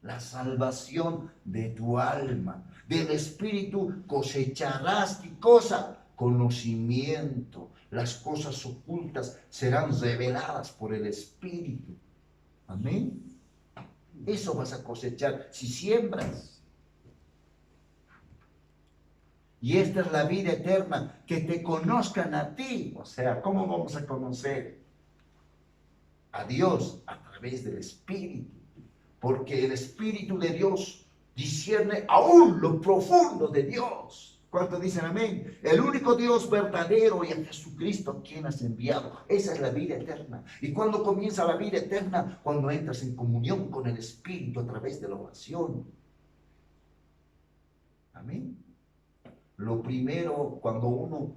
La salvación de tu alma. Del Espíritu cosecharás, ¿qué cosa? Conocimiento. Las cosas ocultas serán reveladas por el Espíritu. Amén. Eso vas a cosechar si siembras. Y esta es la vida eterna, que te conozcan a ti. O sea, ¿cómo vamos a conocer a Dios? A través del Espíritu. Porque el Espíritu de Dios discierne aún lo profundo de Dios. ¿Cuántos dicen amén? El único Dios verdadero y a Jesucristo quien has enviado. Esa es la vida eterna. ¿Y cuando comienza la vida eterna? Cuando entras en comunión con el Espíritu a través de la oración. Amén. Lo primero, cuando uno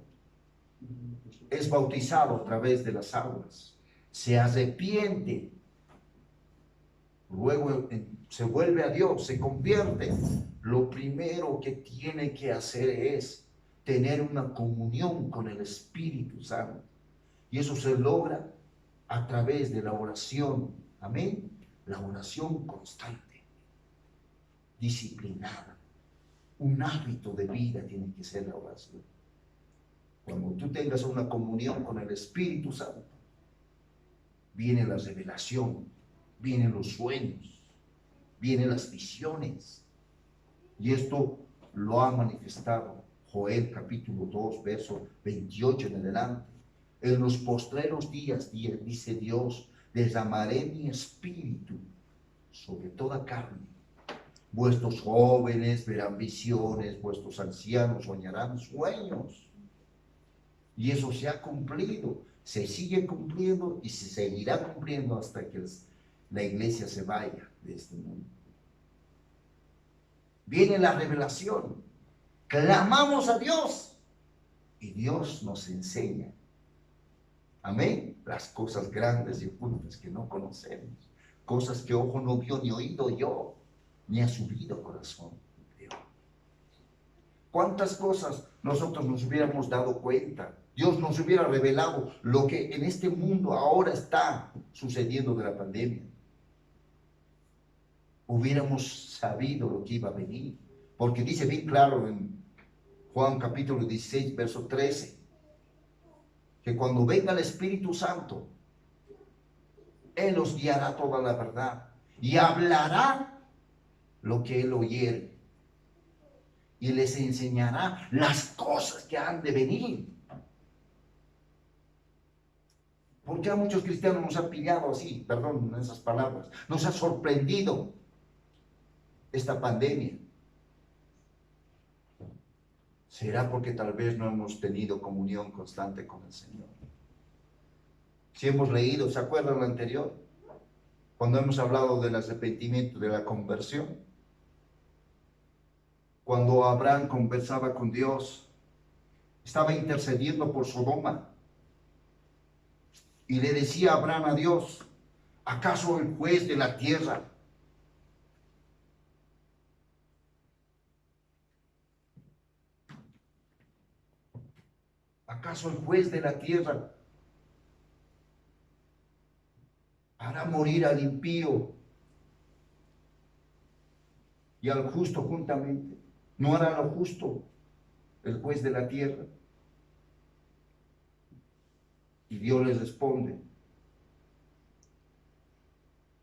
es bautizado a través de las aguas, se arrepiente, luego se vuelve a Dios, se convierte. Lo primero que tiene que hacer es tener una comunión con el Espíritu Santo. Y eso se logra a través de la oración. Amén. La oración constante, disciplinada. Un hábito de vida tiene que ser la oración. Cuando tú tengas una comunión con el Espíritu Santo, viene la revelación, vienen los sueños, vienen las visiones. Y esto lo ha manifestado Joel capítulo 2, verso 28 en adelante. En los postreros días, dice Dios, derramaré mi espíritu sobre toda carne. Vuestros jóvenes verán visiones, vuestros ancianos soñarán sueños. Y eso se ha cumplido, se sigue cumpliendo y se seguirá cumpliendo hasta que la iglesia se vaya de este mundo. Viene la revelación, clamamos a Dios y Dios nos enseña. Amén. Las cosas grandes y ocultas que no conocemos, cosas que ojo no vio ni oído yo, ni ha subido corazón de hombre. ¿Cuántas cosas nosotros nos hubiéramos dado cuenta? Dios nos hubiera revelado lo que en este mundo ahora está sucediendo de la pandemia. Hubiéramos sabido lo que iba a venir. Porque dice bien claro en Juan capítulo 16, verso 13, que cuando venga el Espíritu Santo, Él os guiará toda la verdad y hablará lo que Él oyere y les enseñará las cosas que han de venir. Porque a muchos cristianos nos ha pillado así, perdón esas palabras, nos ha sorprendido esta pandemia. ¿Será porque tal vez no hemos tenido comunión constante con el Señor? Si hemos leído, ¿se acuerdan lo anterior? Cuando hemos hablado del arrepentimiento, de la conversión. Cuando Abraham conversaba con Dios, estaba intercediendo por Sodoma. Y le decía Abraham a Dios, ¿acaso el juez de la tierra hará morir al impío y al justo juntamente? ¿No hará lo justo el juez de la tierra? Y Dios les responde,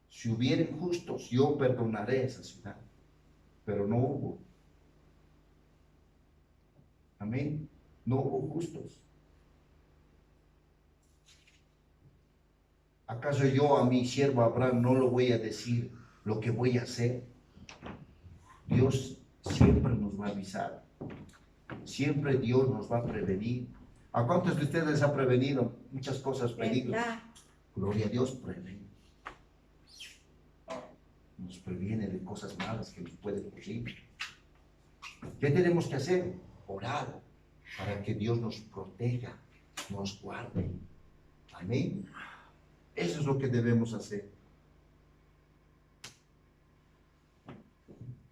si hubieren justos, yo perdonaré esa ciudad. Pero no hubo. Amén. No hubo justos. ¿Acaso yo a mi siervo Abraham no lo voy a decir lo que voy a hacer? Dios siempre nos va a avisar. Siempre Dios nos va a prevenir. ¿A cuántos de ustedes les ha prevenido muchas cosas, peligros? Gloria a Dios, prevenido. nos previene de cosas malas que nos pueden ocurrir. ¿Qué tenemos que hacer? Orar para que Dios nos proteja, nos guarde. Amén. Eso es lo que debemos hacer.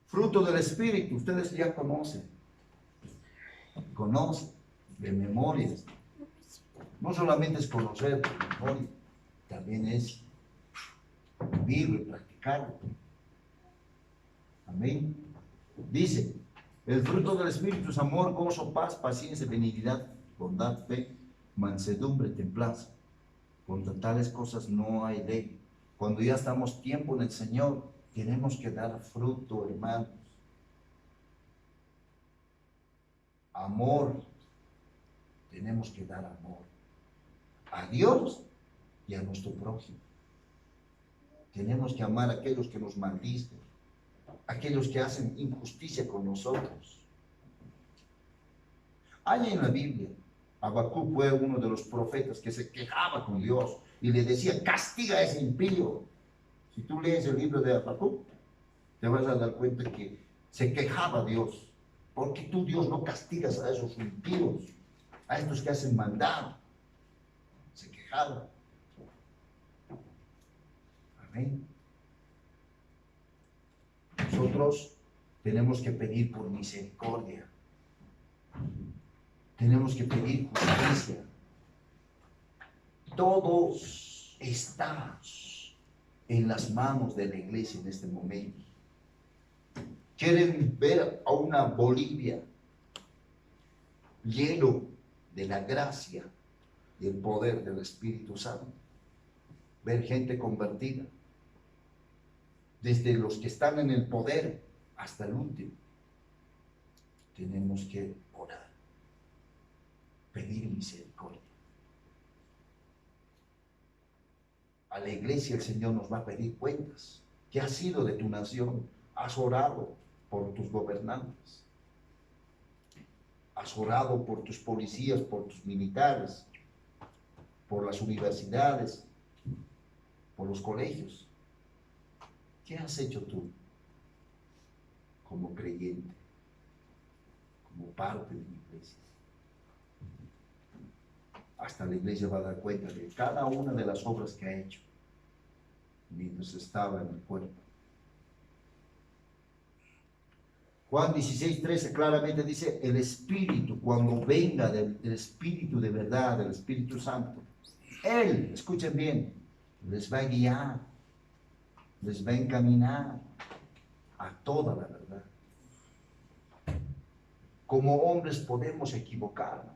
Fruto del Espíritu, ustedes ya conocen de memoria. No solamente es conocer de memoria, también es vivirlo y practicarlo. Amén. Dice, el fruto del Espíritu es amor, gozo, paz, paciencia, benignidad, bondad, fe, mansedumbre, templanza. Contra tales cosas no hay ley. Cuando ya estamos tiempo en el Señor, tenemos que dar fruto, hermanos. Amor. Tenemos que dar amor a Dios y a nuestro prójimo. Tenemos que amar a aquellos que nos maldicen, aquellos que hacen injusticia con nosotros. Hay en la Biblia, Habacuc fue uno de los profetas que se quejaba con Dios y le decía, castiga a ese impío. Si tú lees el libro de Habacuc, te vas a dar cuenta que se quejaba Dios. ¿Por qué tú, Dios, no castigas a esos impíos, a estos que hacen maldad? Se quejaba. Amén. Nosotros tenemos que pedir por misericordia. Tenemos que pedir justicia. Todos estamos en las manos de la iglesia en este momento. Quieren ver a una Bolivia lleno de la gracia y el poder del Espíritu Santo. Ver gente convertida. Desde los que están en el poder hasta el último. Tenemos que orar. Pedir misericordia. A la iglesia el Señor nos va a pedir cuentas. ¿Qué ha sido de tu nación? ¿Has orado por tus gobernantes? ¿Has orado por tus policías, por tus militares, por las universidades, por los colegios? ¿Qué has hecho tú como creyente, como parte de la iglesia? Hasta la iglesia va a dar cuenta de cada una de las obras que ha hecho mientras estaba en el cuerpo. Juan 16:13 claramente dice, el Espíritu, cuando venga del Espíritu de verdad, del Espíritu Santo, Él, escuchen bien, les va a guiar, les va a encaminar a toda la verdad. Como hombres podemos equivocarnos.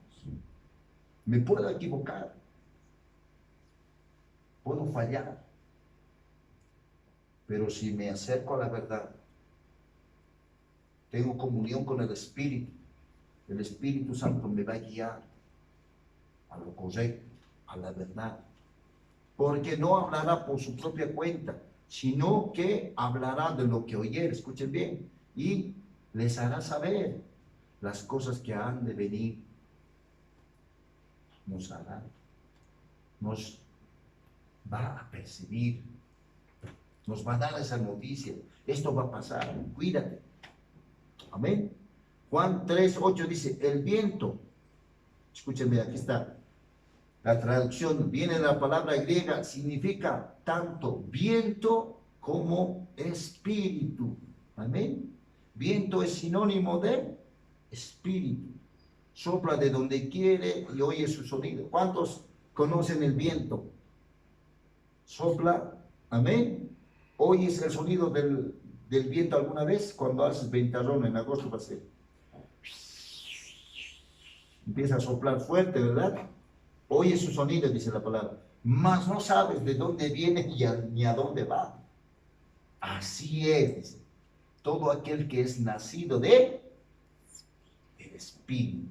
Me puedo equivocar. Puedo fallar. Pero si me acerco a la verdad, tengo comunión con el Espíritu Santo me va a guiar a lo correcto, a la verdad. Porque no hablará por su propia cuenta, sino que hablará de lo que oyere, escuchen bien, y les hará saber las cosas que han de venir. Nos hará, nos va a percibir, nos va a dar esa noticia. Esto va a pasar, cuídate. Amén. Juan 3:8 dice, el viento, escúchenme, aquí está. La traducción viene de la palabra griega, significa tanto viento como espíritu. Amén. Viento es sinónimo de espíritu. Sopla de donde quiere y oye su sonido. ¿Cuántos conocen el viento? Sopla, amén. ¿Oyes el sonido del viento alguna vez? Cuando haces ventarrón en agosto va a ser. Empieza a soplar fuerte, ¿verdad? Oye su sonido, dice la palabra, mas no sabes de dónde viene ni a dónde va. Así es, dice, todo aquel que es nacido del Espíritu.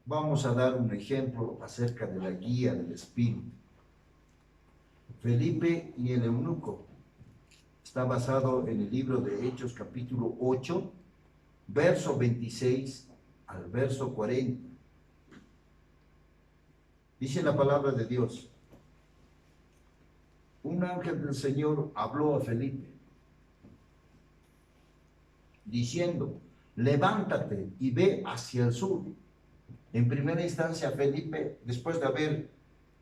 Vamos a dar un ejemplo acerca de la guía del Espíritu. Felipe y el eunuco está basado en el libro de Hechos capítulo 8, verso 26 al verso 40. Dice la palabra de Dios. un ángel del Señor habló a Felipe, diciendo, levántate y ve hacia el sur. En primera instancia, Felipe, después de haber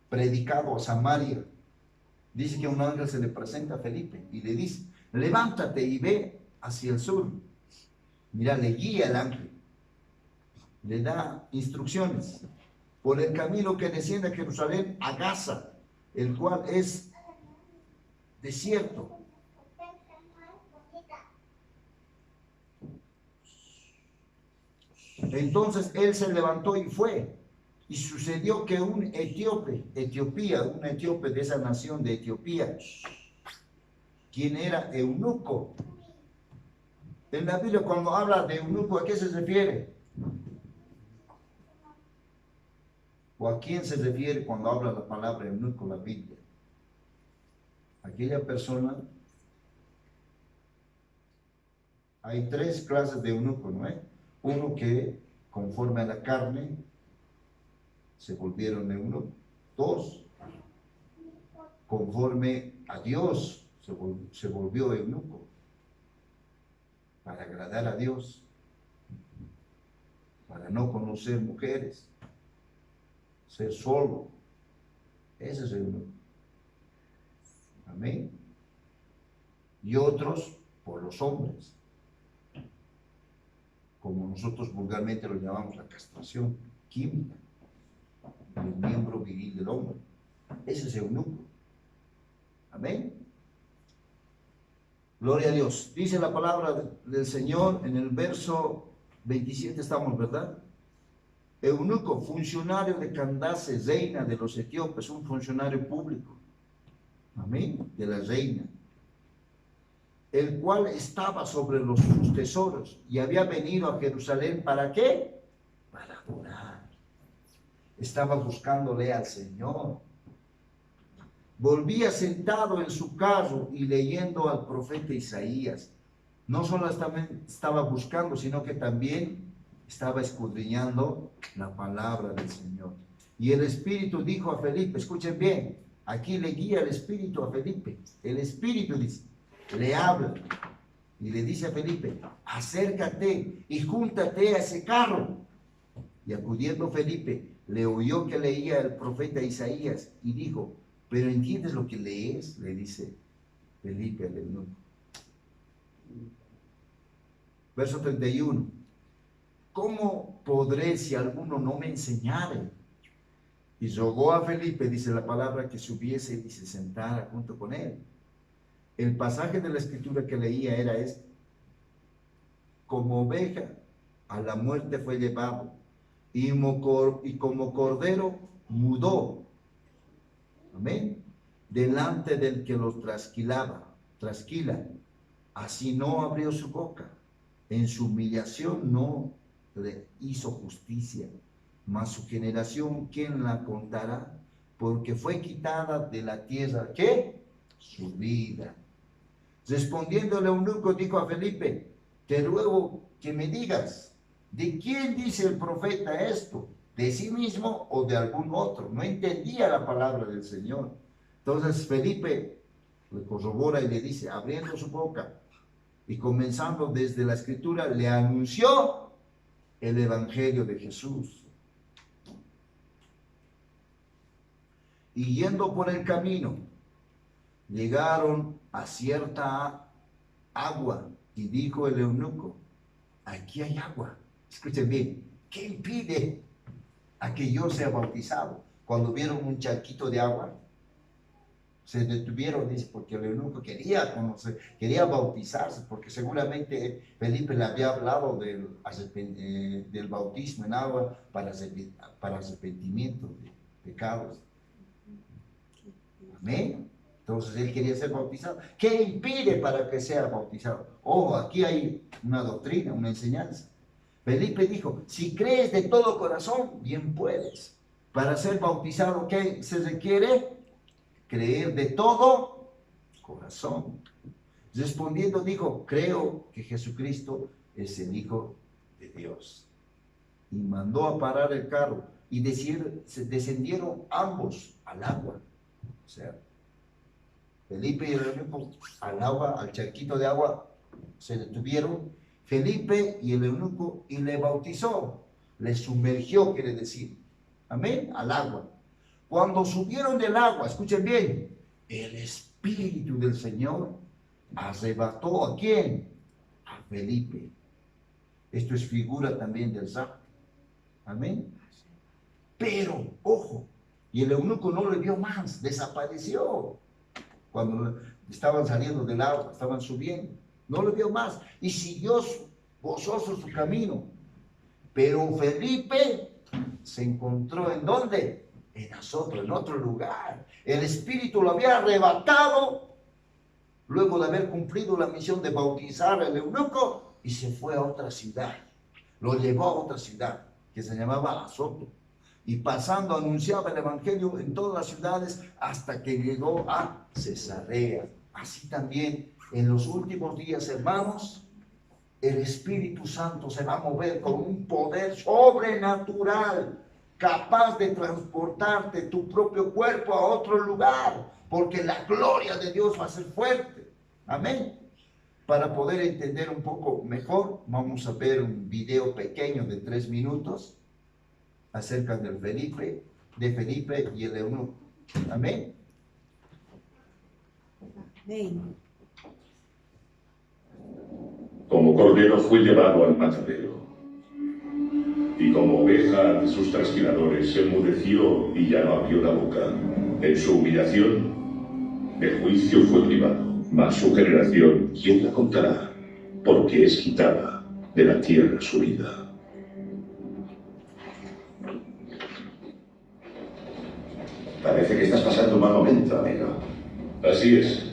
predicado a Samaria, dice que un ángel se le presenta a Felipe y le dice, levántate y ve hacia el sur. Mira, le guía el ángel, le da instrucciones por el camino que desciende a Jerusalén a Gaza, el cual es desierto. Entonces él se levantó y fue. Y sucedió que un un etíope de esa nación de Etiopía, quien era eunuco. En la Biblia, cuando habla de eunuco, ¿a qué se refiere? ¿O a quién se refiere cuando habla la palabra eunuco la Biblia? Aquella persona. Hay tres clases de eunuco, ¿no es? Uno que conforme a la carne se volvieron eunucos. Dos, conforme a Dios se volvió eunuco para agradar a Dios, para no conocer mujeres, ser solo. Ese es el eunuco. Amén. Y otros por los hombres, como nosotros vulgarmente lo llamamos la castración química del miembro viril del hombre. Ese es eunuco. Amén. Gloria a Dios. Dice la palabra del Señor en el verso 27, estamos, ¿verdad? Eunuco, funcionario de Candace, reina de los etíopes, un funcionario público. Amén. De la reina, el cual estaba sobre sus tesoros y había venido a Jerusalén, ¿para qué? Para adorar. Estaba buscándole al Señor. Volvía sentado en su carro y leyendo al profeta Isaías. No solo estaba buscando, sino que también estaba escudriñando la palabra del Señor. Y el Espíritu dijo a Felipe, escuchen bien, aquí le guía el Espíritu a Felipe. El Espíritu dice, le habla y le dice a Felipe, acércate y júntate a ese carro. Y acudiendo Felipe, le oyó que leía el profeta Isaías y dijo, ¿pero entiendes lo que lees? Le dice Felipe al eunuco. Verso 31. ¿Cómo podré si alguno no me enseñare? Y rogó a Felipe, dice la palabra, que subiese y se sentara junto con él. El pasaje de la escritura que leía era este: como oveja a la muerte fue llevado, y como cordero mudó. Amén. Delante del que los trasquila, así no abrió su boca. En su humillación no le hizo justicia. Mas su generación, ¿quién la contará? Porque fue quitada de la tierra, ¿qué? Su vida. Respondiendo el eunuco, dijo a Felipe, te ruego que me digas, ¿de quién dice el profeta esto? ¿De sí mismo o de algún otro? No entendía la palabra del Señor. Entonces Felipe le corrobora y le dice, abriendo su boca y comenzando desde la escritura, le anunció el evangelio de Jesús. Y yendo por el camino, llegaron a cierta agua y dijo el eunuco, aquí hay agua. Escuchen bien, ¿qué impide a que yo sea bautizado? Cuando vieron un charquito de agua, se detuvieron, dice, porque el eunuco quería conocer, quería bautizarse, porque seguramente Felipe le había hablado del bautismo en agua para arrepentimiento de pecados. Amén. Entonces él quería ser bautizado. ¿Qué impide para que sea bautizado? Ojo, aquí hay una doctrina, una enseñanza. Felipe dijo, si crees de todo corazón, bien puedes. Para ser bautizado, ¿qué se requiere? Creer de todo corazón. Respondiendo dijo, creo que Jesucristo es el Hijo de Dios. Y mandó a parar el carro y descendieron ambos al agua. O sea, Felipe y el eunuco al agua, al charquito de agua, se detuvieron. Felipe y el eunuco y le bautizó, le sumergió, quiere decir, amén, al agua. Cuando subieron del agua, escuchen bien, el Espíritu del Señor arrebató ¿a quién? A Felipe. Esto es figura también del rapto. Amén. Pero, ojo, y el eunuco no le vio más, desapareció. Cuando estaban saliendo del agua, estaban subiendo, no le vio más y siguió gozoso su camino. Pero Felipe se encontró ¿en dónde? En Azoto, en otro lugar. El Espíritu lo había arrebatado luego de haber cumplido la misión de bautizar al eunuco y se fue a otra ciudad. Lo llevó a otra ciudad que se llamaba Azoto. Y pasando anunciaba el evangelio en todas las ciudades hasta que llegó a Cesarea. Así también en los últimos días, hermanos, el Espíritu Santo se va a mover con un poder sobrenatural, capaz de transportarte tu propio cuerpo a otro lugar, porque la gloria de Dios va a ser fuerte. Amén. Para poder entender un poco mejor, vamos a ver un video pequeño de 3 minutos acerca de Felipe y el eunuco. Amén. Amén. Como cordero fue llevado al matadero, y como oveja ante sus trasquiladores se enmudeció y ya no abrió la boca. En su humillación, de juicio fue privado, mas su generación, ¿quién la contará? Porque es quitada de la tierra su vida. Parece que estás pasando un mal momento, amigo. Así es.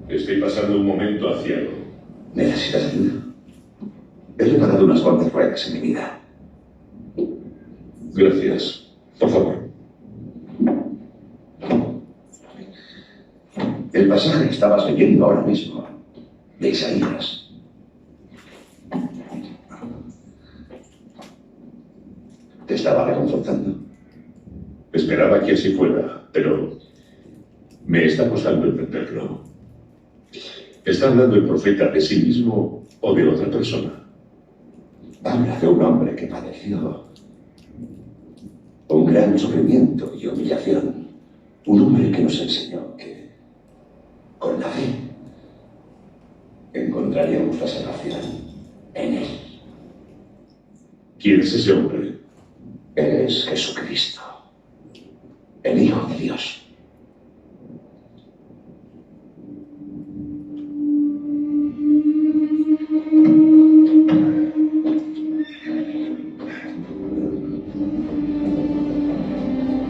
Estoy pasando un momento aciago. ¿Necesitas ayuda? He reparado unas cuantas ruedas en mi vida. Gracias. Por favor. El pasaje que estabas leyendo ahora mismo, de Isaías, te estaba reconfortando. Esperaba que así fuera, pero me está costando entenderlo. ¿Está hablando el profeta de sí mismo o de otra persona? Habla de un hombre que padeció un gran sufrimiento y humillación. Un hombre que nos enseñó que, con la fe, encontraríamos la salvación en él. ¿Quién es ese hombre? Él es Jesucristo, el Hijo de Dios.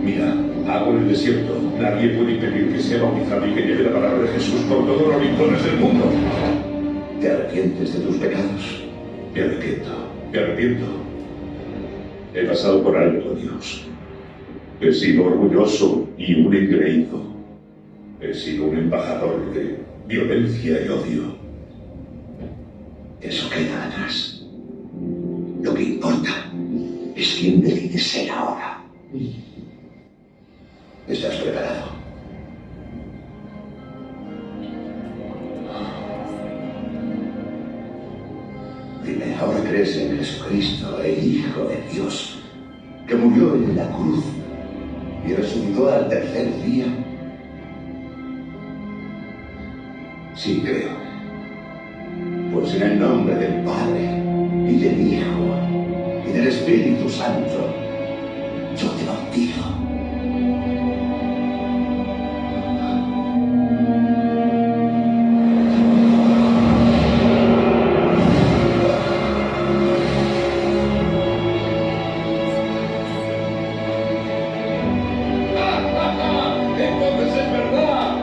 Mira, hago en el desierto. Nadie puede impedir que sea bautizado y que lleve la palabra de Jesús por todos los rincones del mundo. ¿Te arrepientes de tus pecados? Me arrepiento, me arrepiento. He pasado por alto, Dios. He sido orgulloso y un engreído. He sido un embajador de violencia y odio. Eso queda atrás. Lo que importa es quién decides ser ahora. ¿Estás preparado? Dime, ¿ahora crees en Jesucristo, el Hijo de Dios, que murió en la cruz y resucitó al tercer día? Sí, creo. Pues en el nombre del Padre, y del Hijo, y del Espíritu Santo, yo te bautizo. ¡Entonces es verdad!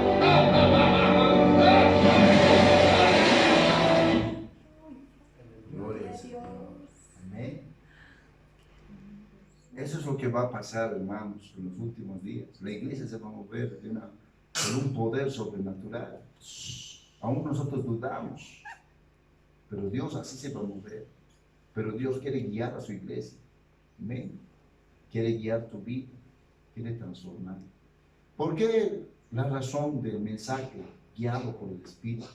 Gloria al Señor. Amén. Eso es lo que va a pasar, hermanos, en los últimos días. La iglesia se va a mover con un poder sobrenatural. Aún nosotros dudamos, pero Dios así se va a mover. Pero Dios quiere guiar a su iglesia. Amén. Quiere guiar tu vida, quiere transformar. ¿Por qué la razón del mensaje guiado por el Espíritu.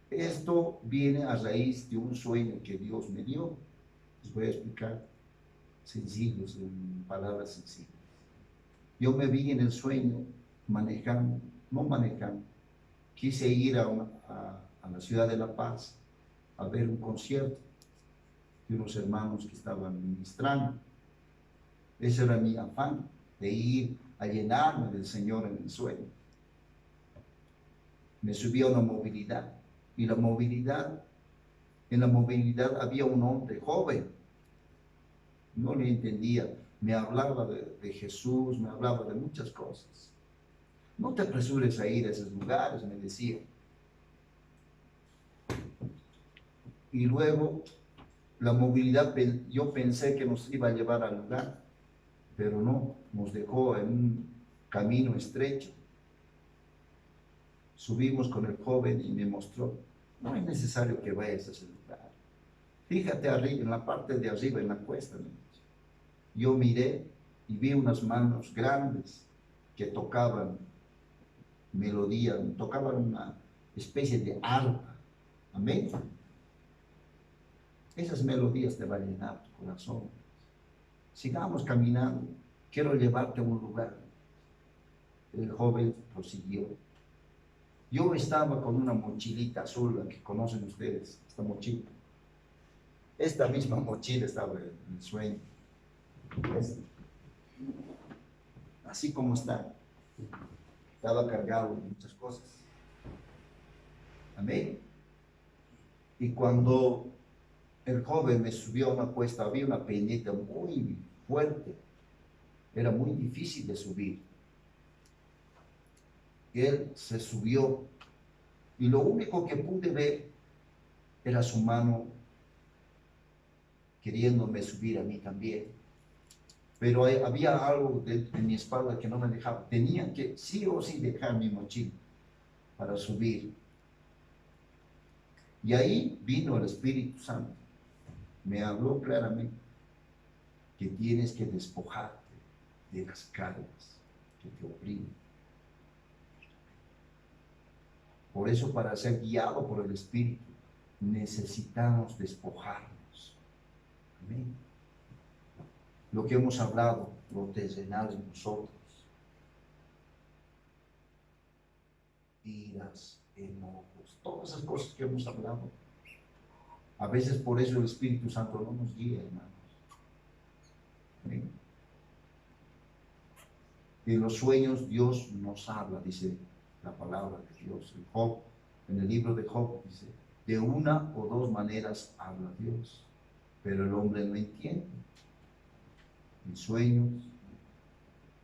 Esto viene a raíz de un sueño que Dios me dio. Les voy a explicar sencillos, en palabras sencillas. Yo me vi en el sueño manejando, no manejando, quise ir a la ciudad de La Paz a ver un concierto de unos hermanos que estaban ministrando. Ese era mi afán, de ir a llenarme del Señor en el sueño. Me subí a una movilidad, y en la movilidad había un hombre joven. No le entendía, me hablaba de Jesús, me hablaba de muchas cosas. No te apresures a ir a esos lugares, me decía. Y luego la movilidad, yo pensé que nos iba a llevar al lugar, pero no, nos dejó en un camino estrecho. Subimos con el joven y me mostró, no es necesario que vayas a ese lugar. Fíjate arriba, en la parte de arriba, en la cuesta. Yo miré y vi unas manos grandes que tocaban melodía, tocaban una especie de arpa. Amén. Esas melodías te van a llenar tu corazón. Sigamos caminando, quiero llevarte a un lugar. El joven prosiguió. Yo estaba con una mochilita azul, la que conocen ustedes, esta mochila. Esta misma mochila estaba en el sueño. ¿Ves? Así como está. Estaba cargado de muchas cosas. Amén. Y cuando el joven me subió a una cuesta, había una pendiente muy fuerte. Era muy difícil de subir. Él se subió y lo único que pude ver era su mano queriéndome subir a mí también. Pero había algo en mi espalda que no me dejaba. Tenía que sí o sí dejar mi mochila para subir. Y ahí vino el Espíritu Santo. Me habló claramente que tienes que despojarte de las cargas que te oprimen. Por eso, para ser guiado por el Espíritu, necesitamos despojarnos. Amén. Lo que hemos hablado, lo terrenal en nosotros. Iras, enojos, todas esas cosas que hemos hablado. A veces por eso el Espíritu Santo no nos guía, hermanos. Amén. En los sueños Dios nos habla, dice la palabra de Dios. En Job, en el libro de Job, dice, de una o dos maneras habla Dios, pero el hombre no entiende. En sueños,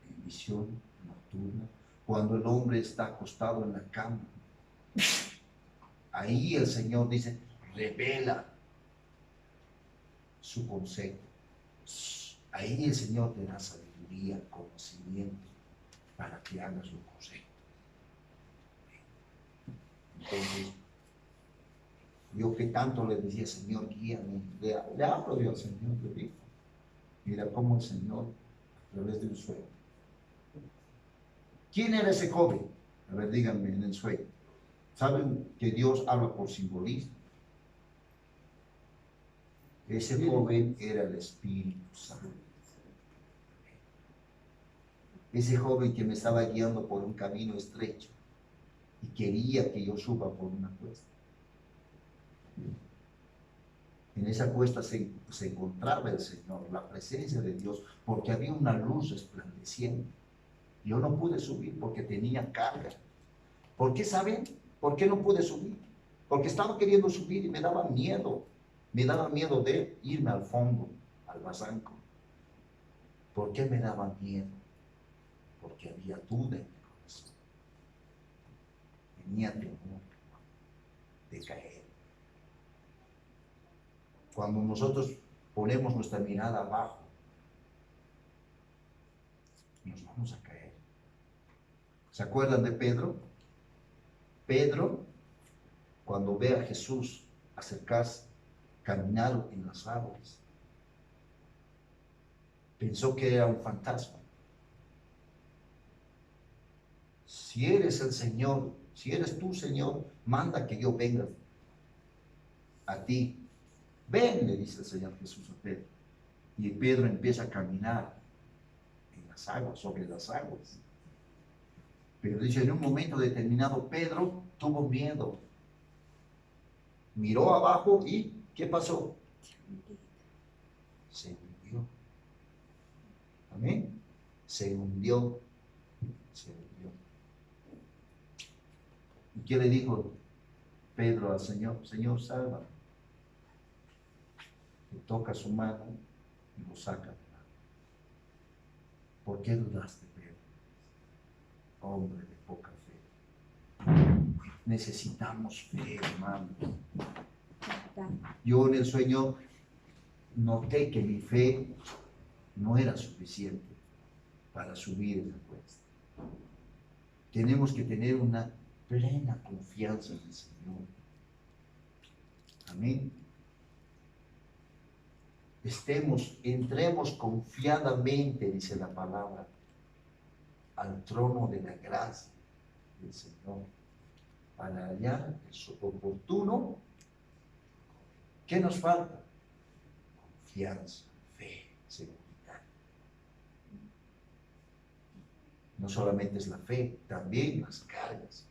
en visión nocturna, cuando el hombre está acostado en la cama, ahí el Señor dice, revela su consejo. Ahí el Señor te da sabiduría, conocimiento, para que hagas lo correcto. Entonces, yo que tanto le decía, Señor, guíame, le hablo yo al Señor, le digo, mira cómo el Señor, a través de un sueño. ¿Quién era ese joven? A ver, díganme en el sueño. ¿Saben que Dios habla por simbolismo? Ese joven era el Espíritu Santo. Ese joven que me estaba guiando por un camino estrecho y quería que yo suba por una cuesta. En esa cuesta se encontraba el Señor, la presencia de Dios, porque había una luz resplandeciente. Yo no pude subir porque tenía carga. ¿Por qué saben? ¿Por qué no pude subir? Porque estaba queriendo subir y me daba miedo. Me daba miedo de irme al fondo, al barranco. ¿Por qué me daba miedo? Porque había duda en mi corazón. Tenía temor de caer. Cuando nosotros ponemos nuestra mirada abajo, nos vamos a caer. ¿Se acuerdan de Pedro? Pedro, cuando ve a Jesús acercarse, caminar en las aguas, pensó que era un fantasma. si eres el Señor, si eres tú, Señor, manda que yo venga a ti. Ven, le dice el Señor Jesús a Pedro. Y Pedro empieza a caminar en las aguas, sobre las aguas. Pero dice, en un momento determinado, Pedro tuvo miedo. Miró abajo y, ¿qué pasó? Se hundió. Amén. Se hundió. Se hundió. ¿Y qué le dijo Pedro al Señor? Señor, salva. Le toca su mano y lo saca del agua. ¿Por qué dudaste, Pedro? Hombre de poca fe. Necesitamos fe, hermanos. Yo en el sueño noté que mi fe no era suficiente para subir esa cuesta. Tenemos que tener una plena confianza en el Señor. Amén. Entremos confiadamente, dice la palabra, al trono de la gracia del Señor, para hallar el oportuno. ¿Qué nos falta? Confianza, fe, seguridad. No solamente es la fe, también las cargas.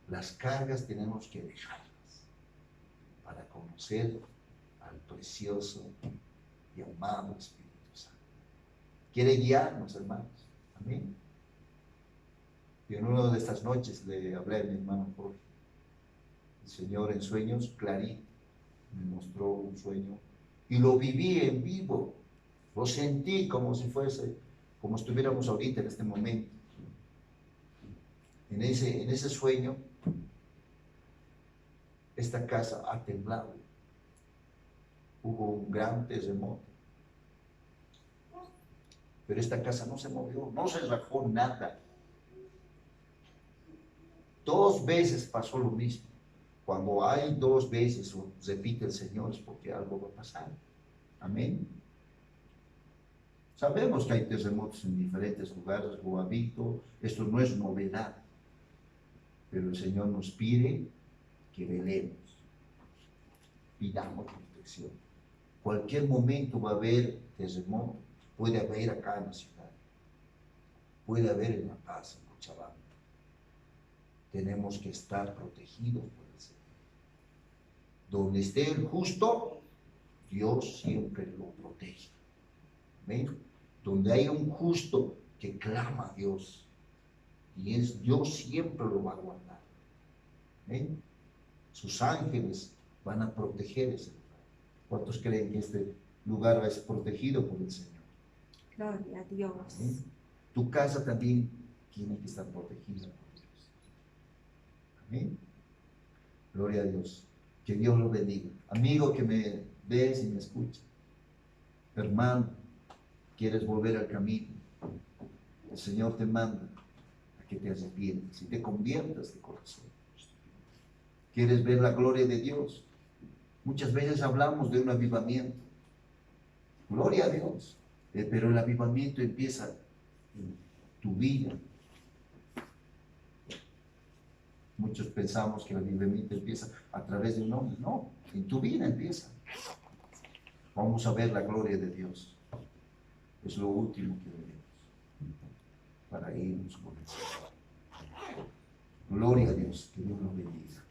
Las cargas tenemos que dejarlas para conocer al precioso y amado Espíritu Santo. Quiere guiarnos, hermanos. Amén. Y en una de estas noches le hablé a mi hermano Jorge. El Señor en sueños clarito me mostró un sueño y lo viví en vivo. Lo sentí como si fuese, como estuviéramos ahorita en este momento. En ese sueño, esta casa ha temblado. Hubo un gran terremoto. Pero esta casa no se movió, no se rajó nada. 2 veces pasó lo mismo. Cuando hay 2 veces, o repite el Señor, es porque algo va a pasar. Amén. Sabemos que hay terremotos en diferentes lugares, lo ha habido, esto no es novedad. Pero el Señor nos pide que velemos, pidamos protección. Cualquier momento va a haber terremoto, puede haber acá en la ciudad, puede haber en La Paz, en Cochabamba. Tenemos que estar protegidos por el Señor. Donde esté el justo, Dios siempre lo protege. ¿Ven? Donde hay un justo que clama a Dios, y Dios siempre lo va a guardar. ¿Ven? Sus ángeles van a proteger ese lugar. ¿Cuántos creen que este lugar es protegido por el Señor? Gloria a Dios. ¿Ven? Tu casa también tiene que estar protegida por Dios. Amén. Gloria a Dios. Que Dios lo bendiga. Amigo que me ves y me escuchas, hermano, quieres volver al camino, el Señor te manda a que te arrepientas y te conviertas de corazón. ¿Quieres ver la gloria de Dios? Muchas veces hablamos de un avivamiento. Gloria a Dios. Pero el avivamiento empieza en tu vida. Muchos pensamos que el avivamiento empieza a través de un hombre. No, en tu vida empieza. Vamos a ver la gloria de Dios. Es lo último que veremos para irnos con el Señor. Gloria a Dios, que Dios nos bendiga.